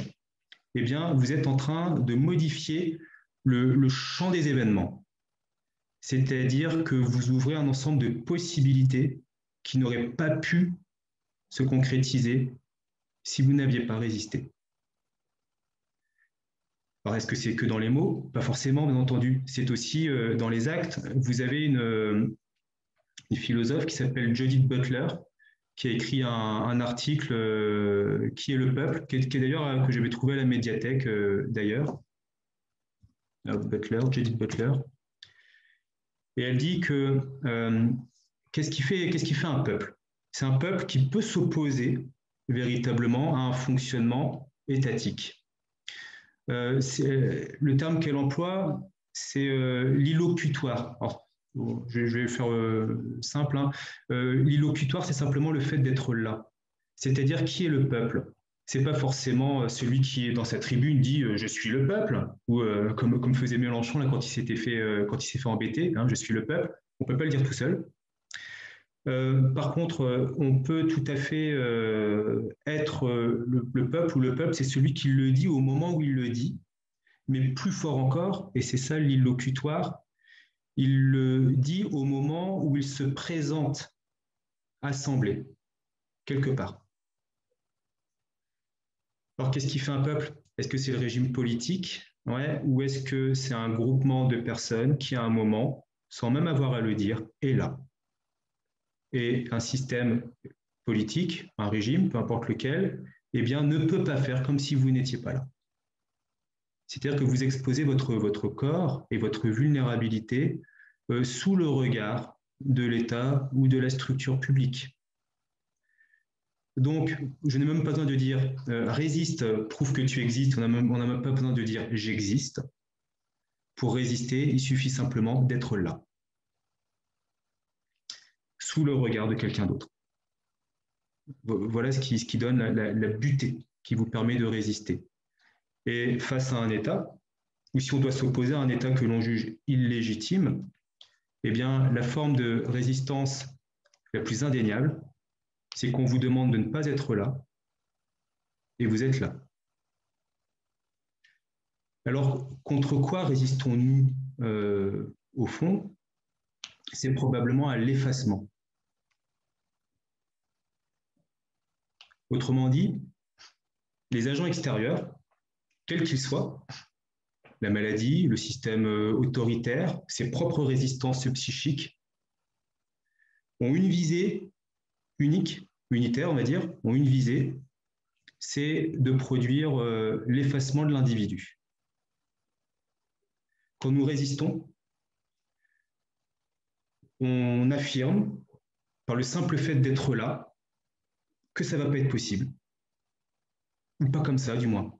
eh bien, vous êtes en train de modifier le champ des événements. C'est-à-dire que vous ouvrez un ensemble de possibilités qui n'auraient pas pu se concrétiser si vous n'aviez pas résisté. Alors, est-ce que c'est que dans les mots? Pas forcément, bien entendu. C'est aussi dans les actes. Vous avez une philosophe qui s'appelle Judith Butler, qui a écrit un article Qui est le peuple, qui est d'ailleurs que j'avais trouvé à la médiathèque d'ailleurs. Judith Butler. Et elle dit que qu'est-ce qui fait un peuple? C'est un peuple qui peut s'opposer véritablement à un fonctionnement étatique. Le terme qu'elle emploie, c'est l'illocutoire. Alors, je vais faire simple. Hein. L'illocutoire, c'est simplement le fait d'être là. C'est-à-dire qui est le peuple. C'est pas forcément celui qui est dans sa tribune dit je suis le peuple, ou comme faisait Mélenchon là, quand il s'est fait embêter, hein, je suis le peuple. On peut pas le dire tout seul. Par contre, on peut tout à fait être le peuple, ou le peuple, c'est celui qui le dit au moment où il le dit, mais plus fort encore, et c'est ça l'illocutoire, il le dit au moment où il se présente assemblé, quelque part. Alors, qu'est-ce qui fait un peuple? Est-ce que c'est le régime politique, ouais, ou est-ce que c'est un groupement de personnes qui, à un moment, sans même avoir à le dire, est là? Et un système politique, un régime, peu importe lequel, eh bien, ne peut pas faire comme si vous n'étiez pas là. C'est-à-dire que vous exposez votre corps et votre vulnérabilité sous le regard de l'État ou de la structure publique. Donc, je n'ai même pas besoin de dire résiste, prouve que tu existes. On n'a même pas besoin de dire j'existe. Pour résister, il suffit simplement d'être là, sous le regard de quelqu'un d'autre. Voilà ce qui donne la butée qui vous permet de résister. Et face à un État, ou si on doit s'opposer à un État que l'on juge illégitime, eh bien, la forme de résistance la plus indéniable, c'est qu'on vous demande de ne pas être là, et vous êtes là. Alors, contre quoi résistons-nous au fond? C'est probablement à l'effacement. Autrement dit, les agents extérieurs, quels qu'ils soient, la maladie, le système autoritaire, ses propres résistances psychiques, ont une visée unique, unitaire, on va dire, ont une visée, c'est de produire l'effacement de l'individu. Quand nous résistons, on affirme, par le simple fait d'être là, que ça ne va pas être possible. Ou pas comme ça, du moins.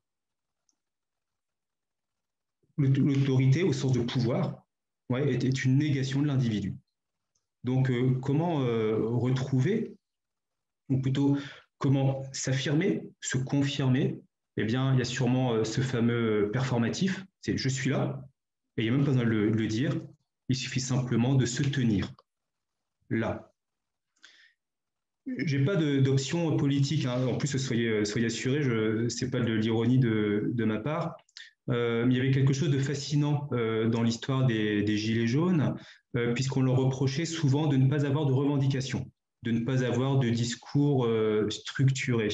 L'autorité, au sens de pouvoir, ouais, est une négation de l'individu. Donc, comment retrouver, ou plutôt comment s'affirmer, se confirmer eh bien, il y a sûrement ce fameux performatif, c'est je suis là, et il n'y a même pas besoin de le dire, il suffit simplement de se tenir là. J'ai pas d'option politique, hein. En plus, soyez assurés, ce n'est pas de l'ironie de ma part. Il y avait quelque chose de fascinant dans l'histoire des Gilets jaunes, puisqu'on leur reprochait souvent de ne pas avoir de revendications, de ne pas avoir de discours structuré.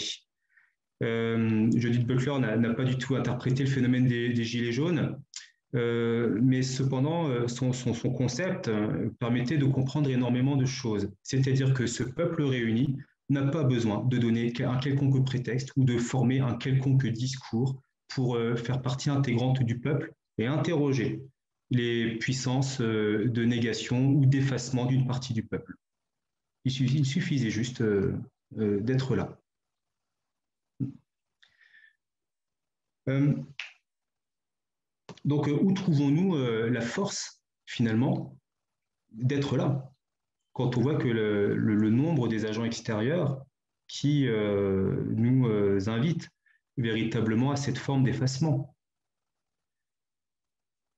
Judith Butler n'a pas du tout interprété le phénomène des Gilets jaunes, mais cependant, son concept permettait de comprendre énormément de choses. C'est-à-dire que ce peuple réuni n'a pas besoin de donner un quelconque prétexte ou de former un quelconque discours pour faire partie intégrante du peuple et interroger les puissances de négation ou d'effacement d'une partie du peuple. Il suffisait juste d'être là. Donc, où trouvons-nous la force, finalement, d'être là, quand on voit que le nombre des agents extérieurs qui nous invitent véritablement à cette forme d'effacement.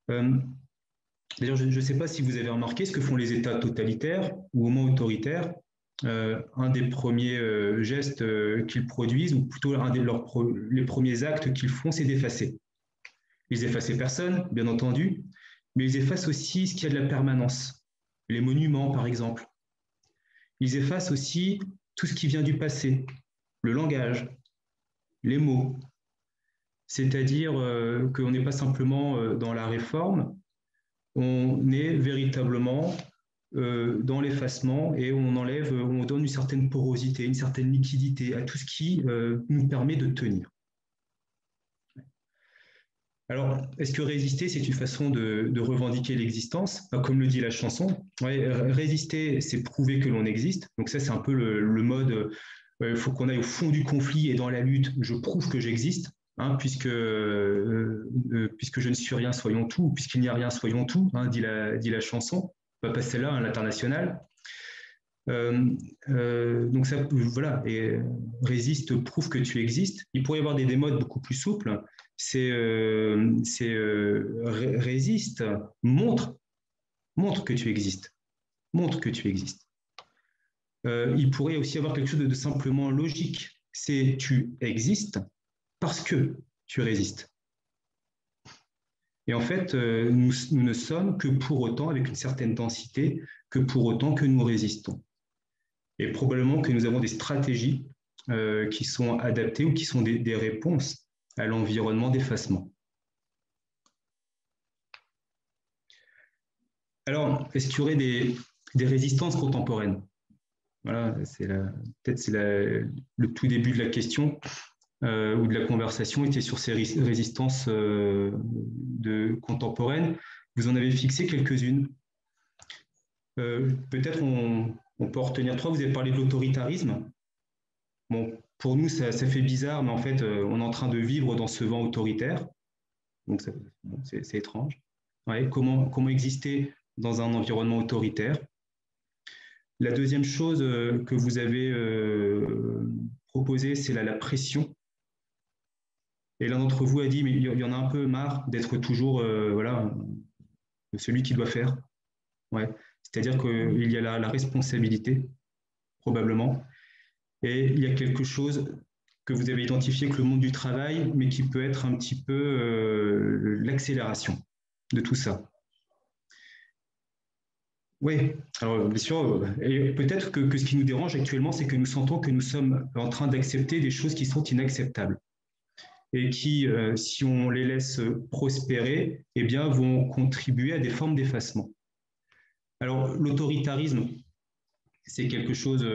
D'ailleurs, je ne sais pas si vous avez remarqué ce que font les États totalitaires ou au moins autoritaires. Un des premiers gestes qu'ils produisent, ou plutôt les premiers actes qu'ils font, c'est d'effacer. Ils effaçaient personne, bien entendu, mais ils effacent aussi ce qui a de la permanence. Les monuments, par exemple. Ils effacent aussi tout ce qui vient du passé, le langage, les mots. C'est-à-dire qu'on n'est pas simplement dans la réforme, on est véritablement dans l'effacement et on enlève, on donne une certaine porosité, une certaine liquidité à tout ce qui nous permet de tenir. Alors, est-ce que résister, c'est une façon de revendiquer l'existence? Comme le dit la chanson, ouais, résister, c'est prouver que l'on existe. Donc ça, c'est un peu le mode, il faut qu'on aille au fond du conflit et dans la lutte, je prouve que j'existe, hein, puisque je ne suis rien, soyons tout, puisqu'il n'y a rien, soyons tout, hein, dit la chanson. On va passer là, à l'international. Donc ça, voilà, et résiste, prouve que tu existes. Il pourrait y avoir des modes beaucoup plus souples. C'est résiste, montre que tu existes, montre que tu existes. Il pourrait aussi y avoir quelque chose de simplement logique. C'est tu existes parce que tu résistes. Et en fait, nous ne sommes que pour autant, avec une certaine densité, que pour autant que nous résistons. Et probablement que nous avons des stratégies qui sont adaptées ou qui sont des réponses à l'environnement d'effacement. Alors, est-ce qu'il y aurait des résistances contemporaines? Voilà, peut-être c'est le tout début de la question ou de la conversation était sur ces résistances contemporaines. Vous en avez fixé quelques-unes. Peut-être on peut en retenir trois. Vous avez parlé de l'autoritarisme. Bon, pour nous, ça fait bizarre, mais en fait, on est en train de vivre dans ce vent autoritaire. Donc, c'est étrange. Ouais, comment exister dans un environnement autoritaire? La deuxième chose que vous avez proposée, c'est la pression. Et l'un d'entre vous a dit, mais il y en a un peu marre d'être toujours voilà, celui qui doit faire. Ouais. C'est-à-dire qu'il y a la responsabilité, probablement. Et il y a quelque chose que vous avez identifié que le monde du travail, mais qui peut être un petit peu l'accélération de tout ça. Oui, alors bien sûr, et peut-être que ce qui nous dérange actuellement, c'est que nous sentons que nous sommes en train d'accepter des choses qui sont inacceptables et qui, si on les laisse prospérer, eh bien, vont contribuer à des formes d'effacement. Alors, l'autoritarisme, c'est quelque chose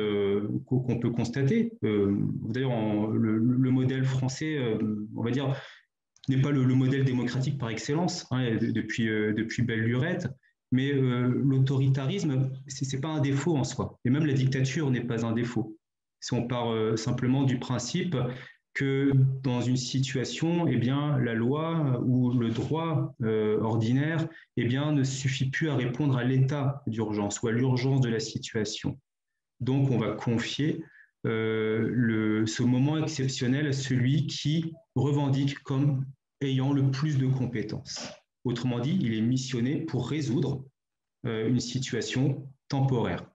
qu'on peut constater. D'ailleurs, le modèle français, on va dire, n'est pas le modèle démocratique par excellence, hein, depuis belle lurette, mais l'autoritarisme, ce n'est pas un défaut en soi. Et même la dictature n'est pas un défaut. Si on part simplement du principe que dans une situation, eh bien, la loi ou le droit ordinaire eh bien, ne suffit plus à répondre à l'état d'urgence ou à l'urgence de la situation. Donc, on va confier ce moment exceptionnel à celui qui revendique comme ayant le plus de compétences. Autrement dit, il est missionné pour résoudre une situation temporaire.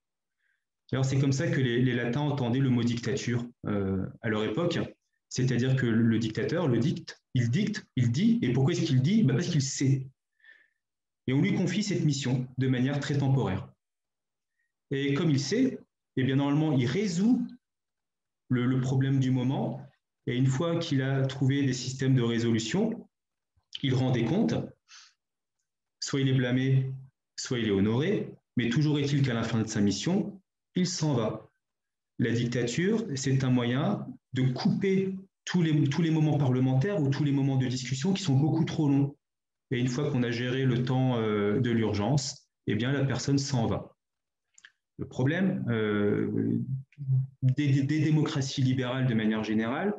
Alors, c'est comme ça que les Latins entendaient le mot dictature à leur époque, c'est-à-dire que le dictateur le dicte, il dit, et pourquoi est-ce qu'il dit? Parce qu'il sait. Et on lui confie cette mission de manière très temporaire. Et comme il sait, eh bien normalement, il résout le problème du moment, et une fois qu'il a trouvé des systèmes de résolution, il rend des comptes, soit il est blâmé, soit il est honoré, mais toujours est-il qu'à la fin de sa mission, il s'en va. La dictature, c'est un moyen de couper tous les moments parlementaires ou tous les moments de discussion qui sont beaucoup trop longs. Et une fois qu'on a géré le temps de l'urgence, eh bien la personne s'en va. Le problème des démocraties libérales de manière générale,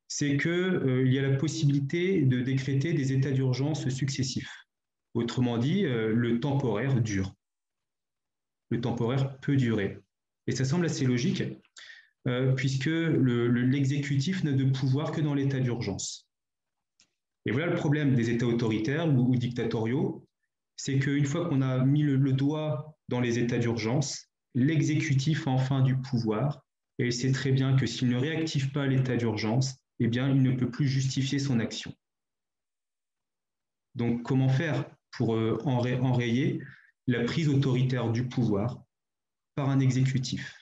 c'est qu'il y a la possibilité de décréter des états d'urgence successifs. Autrement dit, le temporaire dure. Le temporaire peut durer. Et ça semble assez logique, puisque l'exécutif n'a de pouvoir que dans l'état d'urgence. Et voilà le problème des États autoritaires ou dictatoriaux, c'est qu'une fois qu'on a mis le doigt dans les états d'urgence, l'exécutif a enfin du pouvoir, et il sait très bien que s'il ne réactive pas l'état d'urgence, eh bien, il ne peut plus justifier son action. Donc, comment faire pour enrayer la prise autoritaire du pouvoir par un exécutif?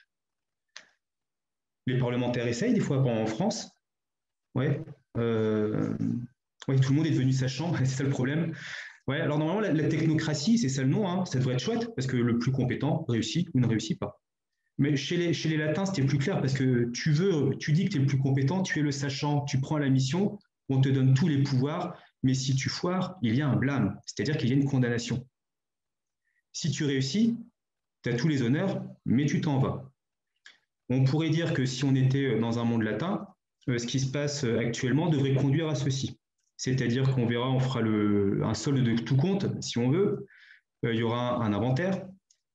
Les parlementaires essayent des fois en France. Ouais. Ouais, tout le monde est devenu sachant, c'est ça le problème. Ouais, alors normalement, la technocratie, c'est ça le nom, hein, ça devrait être chouette, parce que le plus compétent réussit ou ne réussit pas. Mais chez les Latins, c'était plus clair, parce que tu dis que tu es le plus compétent, tu es le sachant, tu prends la mission, on te donne tous les pouvoirs, mais si tu foires, il y a un blâme, c'est-à-dire qu'il y a une condamnation. Si tu réussis, tu as tous les honneurs, mais tu t'en vas. On pourrait dire que si on était dans un monde latin, ce qui se passe actuellement devrait conduire à ceci. C'est-à-dire qu'on verra, on fera un solde de tout compte, si on veut. Il y aura un inventaire.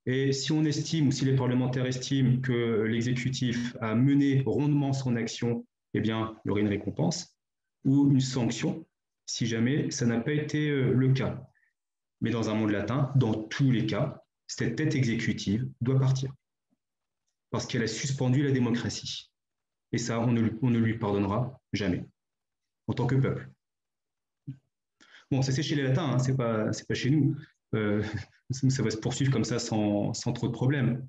Et si on estime, ou si les parlementaires estiment que l'exécutif a mené rondement son action, eh bien, il y aurait une récompense ou une sanction, si jamais ça n'a pas été le cas. Mais dans un monde latin, dans tous les cas, cette tête exécutive doit partir. Parce qu'elle a suspendu la démocratie. Et ça, on ne lui pardonnera jamais, en tant que peuple. Bon, ça c'est chez les Latins, hein, c'est pas chez nous. Ça va se poursuivre comme ça sans trop de problèmes.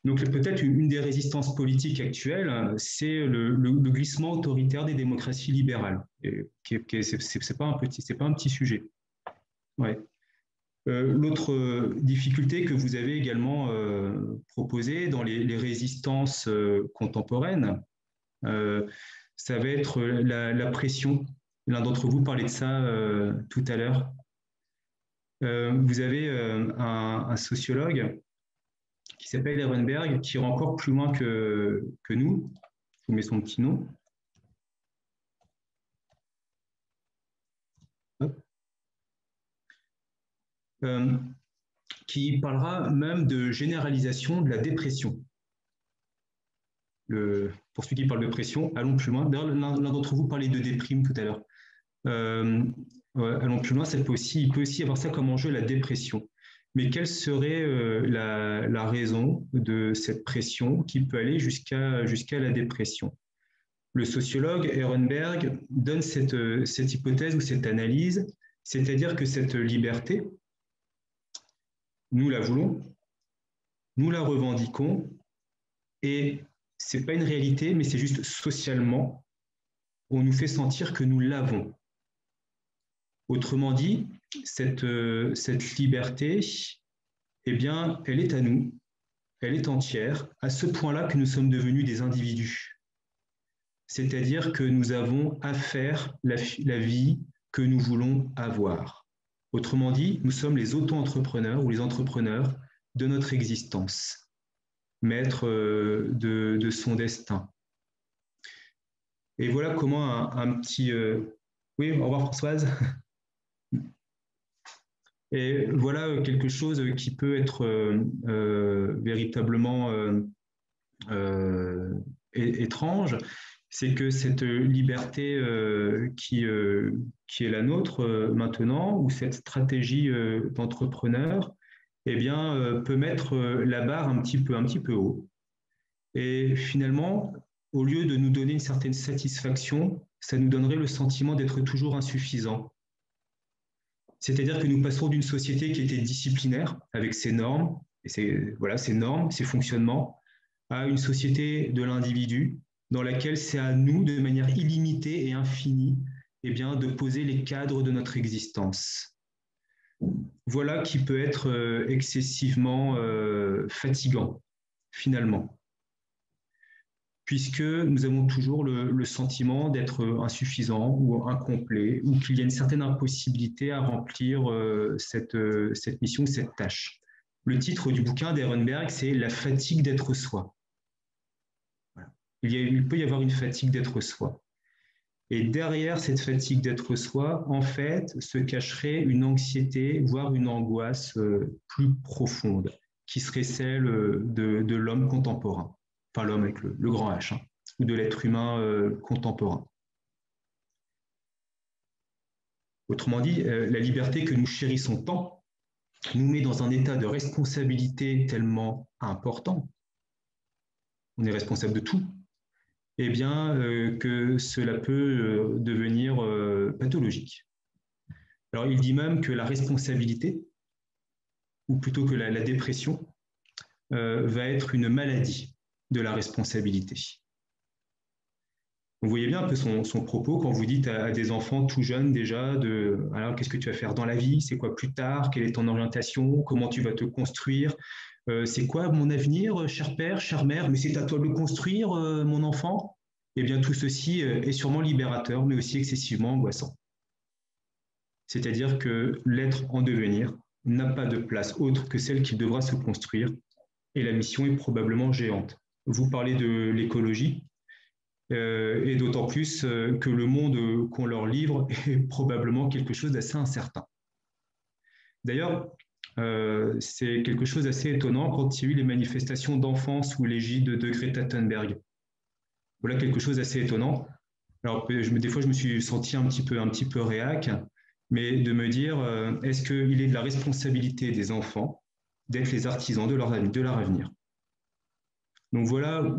Donc peut-être une des résistances politiques actuelles, c'est le glissement autoritaire des démocraties libérales. C'est pas un petit sujet. Ouais. L'autre difficulté que vous avez également proposée dans les résistances contemporaines, ça va être la pression. L'un d'entre vous parlait de ça tout à l'heure. Vous avez un sociologue qui s'appelle Ehrenberg, qui ira encore plus loin que nous. Je vous mets son petit nom. Qui parlera même de généralisation de la dépression. Pour ceux qui parlent de pression, allons plus loin. D'ailleurs, l'un d'entre vous parlait de déprime tout à l'heure. Allons plus loin, il peut aussi avoir ça comme enjeu, la dépression. Mais quelle serait la raison de cette pression qui peut aller jusqu'à la dépression? Le sociologue Ehrenberg donne cette hypothèse ou cette analyse, c'est-à-dire que cette liberté, nous la voulons, nous la revendiquons, et ce n'est pas une réalité, mais c'est juste socialement, on nous fait sentir que nous l'avons. Autrement dit, cette liberté, eh bien, elle est à nous, elle est entière, à ce point-là que nous sommes devenus des individus. C'est-à-dire que nous avons à faire la vie que nous voulons avoir. Autrement dit, nous sommes les auto-entrepreneurs ou les entrepreneurs de notre existence, maîtres de son destin. Et voilà comment un petit... Oui, au revoir Françoise. Et voilà quelque chose qui peut être véritablement étrange, c'est que cette liberté qui est la nôtre maintenant, ou cette stratégie d'entrepreneur, eh bien, peut mettre la barre un petit peu haut. Et finalement, au lieu de nous donner une certaine satisfaction, ça nous donnerait le sentiment d'être toujours insuffisant. C'est-à-dire que nous passons d'une société qui était disciplinaire, avec ses normes, et ses normes, ses fonctionnements, à une société de l'individu, dans laquelle c'est à nous, de manière illimitée et infinie, eh bien, de poser les cadres de notre existence. Voilà qui peut être excessivement fatigant, finalement, puisque nous avons toujours le sentiment d'être insuffisant ou incomplet, ou qu'il y a une certaine impossibilité à remplir cette mission, cette tâche. Le titre du bouquin d'Ehrenberg, c'est « La fatigue d'être soi ». Voilà. Il peut y avoir une fatigue d'être soi. Et derrière cette fatigue d'être soi, en fait, se cacherait une anxiété, voire une angoisse plus profonde, qui serait celle de l'homme contemporain. Enfin, l'homme avec le grand H, hein, ou de l'être humain contemporain. Autrement dit, la liberté que nous chérissons tant nous met dans un état de responsabilité tellement important, on est responsable de tout, eh bien, que cela peut devenir pathologique. Alors, il dit même que la responsabilité, ou plutôt que la dépression, va être une maladie de la responsabilité. Vous voyez bien un peu son propos quand vous dites à des enfants tout jeunes déjà alors qu'est-ce que tu vas faire dans la vie, c'est quoi plus tard, quelle est ton orientation, comment tu vas te construire, c'est quoi mon avenir, cher père, chère mère, mais c'est à toi de le construire, mon enfant. Eh bien, tout ceci est sûrement libérateur, mais aussi excessivement angoissant. C'est-à-dire que l'être en devenir n'a pas de place autre que celle qui devra se construire, et la mission est probablement géante. Vous parlez de l'écologie, et d'autant plus que le monde qu'on leur livre est probablement quelque chose d'assez incertain. D'ailleurs, c'est quelque chose d'assez étonnant quand il y a eu les manifestations d'enfants sous l'égide de Greta Thunberg. Voilà quelque chose d'assez étonnant. Alors, des fois, je me suis senti un petit peu réac, mais de me dire, est-ce qu'il est de la responsabilité des enfants d'être les artisans de leur avenir? Donc voilà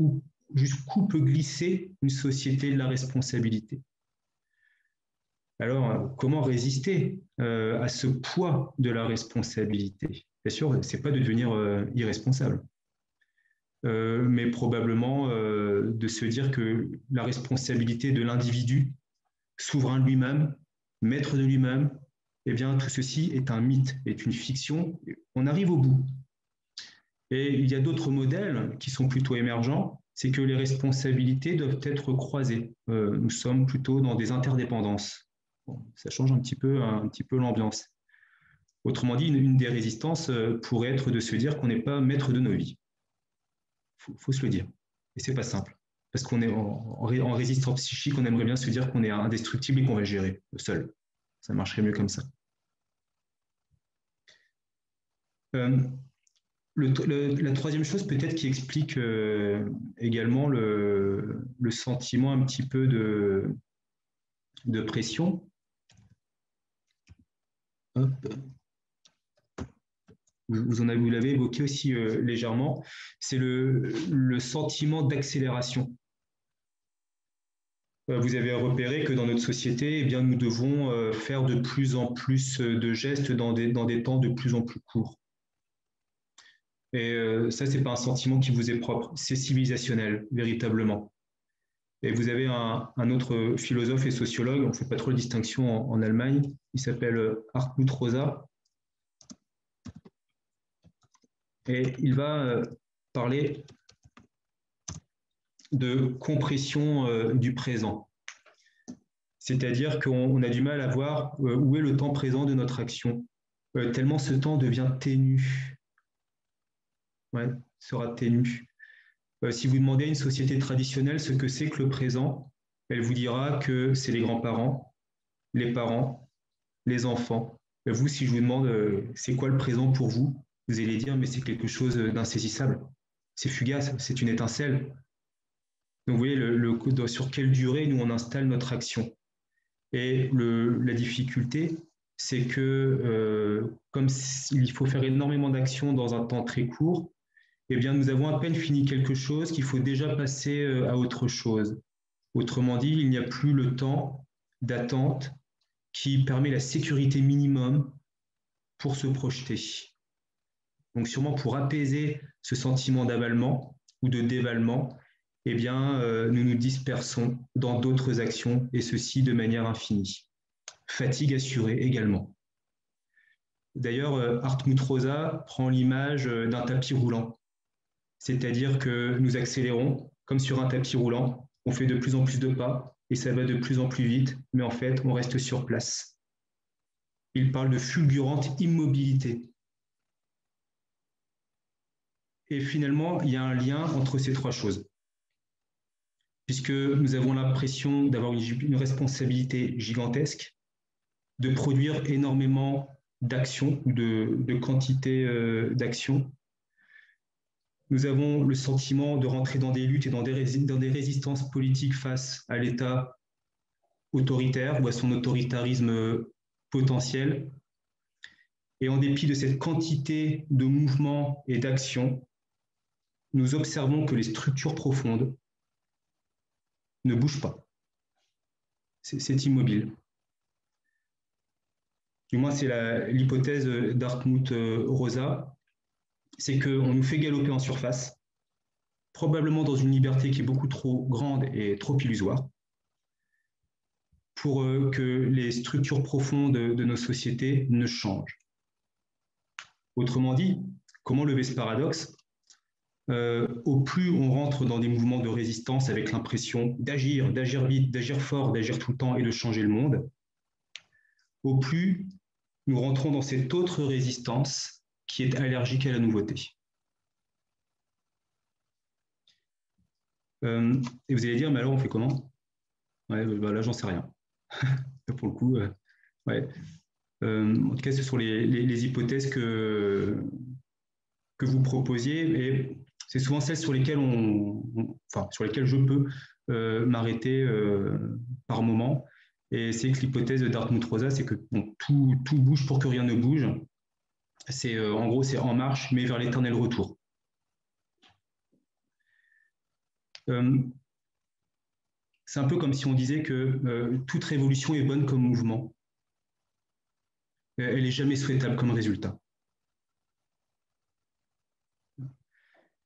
jusqu'où peut glisser une société de la responsabilité. Alors, comment résister à ce poids de la responsabilité? Bien sûr, ce n'est pas de devenir irresponsable, mais probablement de se dire que la responsabilité de l'individu, souverain de lui-même, maître de lui-même, eh bien, tout ceci est un mythe, est une fiction. On arrive au bout. Et il y a d'autres modèles qui sont plutôt émergents, c'est que les responsabilités doivent être croisées. Nous sommes plutôt dans des interdépendances. Bon, ça change un petit peu l'ambiance. Autrement dit, une des résistances pourrait être de se dire qu'on n'est pas maître de nos vies. Faut se le dire. Et c'est pas simple. Parce qu'on est en résistance psychique, on aimerait bien se dire qu'on est indestructible et qu'on va gérer seul. Ça marcherait mieux comme ça. La troisième chose peut-être qui explique également le sentiment un petit peu de pression. Hop. Vous l'avez évoqué aussi légèrement, c'est le sentiment d'accélération. Vous avez repéré que dans notre société, eh bien, nous devons faire de plus en plus de gestes dans des temps de plus en plus courts. Et ça, ce n'est pas un sentiment qui vous est propre, c'est civilisationnel, véritablement. Et vous avez un autre philosophe et sociologue, on ne fait pas trop de distinction en Allemagne, il s'appelle Hartmut Rosa, et il va parler de compression du présent. C'est-à-dire qu'on a du mal à voir où est le temps présent de notre action, tellement ce temps devient ténu. Ouais, sera ténu. Si vous demandez à une société traditionnelle ce que c'est que le présent, elle vous dira que c'est les grands-parents, les parents, les enfants. Vous, si je vous demande c'est quoi le présent pour vous, vous allez dire mais c'est quelque chose d'insaisissable. C'est fugace, c'est une étincelle. Donc, vous voyez sur quelle durée nous on installe notre action. Et la difficulté, c'est que comme il faut faire énormément d'actions dans un temps très court, eh bien, nous avons à peine fini quelque chose qu'il faut déjà passer à autre chose. Autrement dit, il n'y a plus le temps d'attente qui permet la sécurité minimum pour se projeter. Donc, sûrement pour apaiser ce sentiment d'avalement ou de dévalement, eh bien, nous nous dispersons dans d'autres actions, et ceci de manière infinie. Fatigue assurée également. D'ailleurs, Hartmut Rosa prend l'image d'un tapis roulant, c'est-à-dire que nous accélérons comme sur un tapis roulant, on fait de plus en plus de pas, et ça va de plus en plus vite, mais en fait, on reste sur place. Il parle de fulgurante immobilité. Et finalement, il y a un lien entre ces trois choses, puisque nous avons l'impression d'avoir une responsabilité gigantesque, de produire énormément d'actions ou de quantité d'actions. Nous avons le sentiment de rentrer dans des luttes et dans des résistances politiques face à l'État autoritaire ou à son autoritarisme potentiel. Et en dépit de cette quantité de mouvements et d'actions, nous observons que les structures profondes ne bougent pas. C'est immobile. Du moins, c'est l'hypothèse d'Hartmut Rosa, c'est qu'on nous fait galoper en surface, probablement dans une liberté qui est beaucoup trop grande et trop illusoire, pour que les structures profondes de nos sociétés ne changent. Autrement dit, comment lever ce paradoxe ? Au plus on rentre dans des mouvements de résistance avec l'impression d'agir vite, d'agir fort, d'agir tout le temps et de changer le monde, au plus nous rentrons dans cette autre résistance qui est allergique à la nouveauté. Et vous allez dire, mais alors on fait comment? Ouais, bah là, j'en sais rien. Pour le coup, ouais. En tout cas, ce sont les hypothèses que vous proposiez, et c'est souvent celles sur lesquelles sur lesquelles je peux m'arrêter par moment. Et c'est que l'hypothèse d'Hartmut Rosa, c'est que bon, tout bouge pour que rien ne bouge. C'est en gros, c'est en marche, mais vers l'éternel retour. C'est un peu comme si on disait que toute révolution est bonne comme mouvement. Elle n'est jamais souhaitable comme résultat.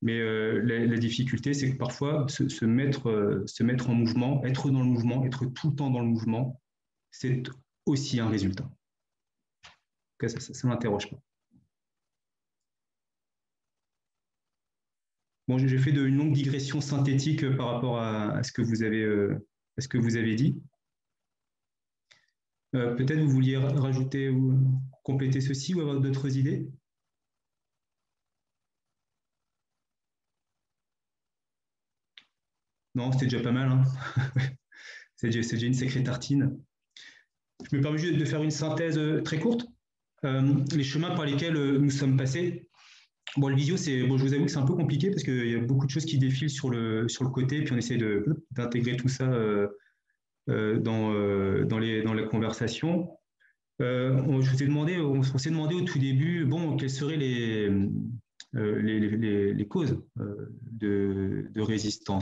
Mais la difficulté, c'est que parfois, se mettre en mouvement, être dans le mouvement, être tout le temps dans le mouvement, c'est aussi un résultat. En tout cas, ça ne m'interroge pas. Bon, j'ai fait une longue digression synthétique par rapport à ce que vous avez dit. Peut-être vous vouliez rajouter ou compléter ceci ou avoir d'autres idées? Non, c'était déjà pas mal. Hein. C'est déjà une sacrée tartine. Je me permets juste de faire une synthèse très courte. Les chemins par lesquels nous sommes passés. Bon, le visio, je vous avoue que c'est un peu compliqué parce qu'il y a beaucoup de choses qui défilent sur le côté, puis on essaie d'intégrer tout ça dans la conversation. On s'est demandé au tout début, bon, quelles seraient les causes de résistance.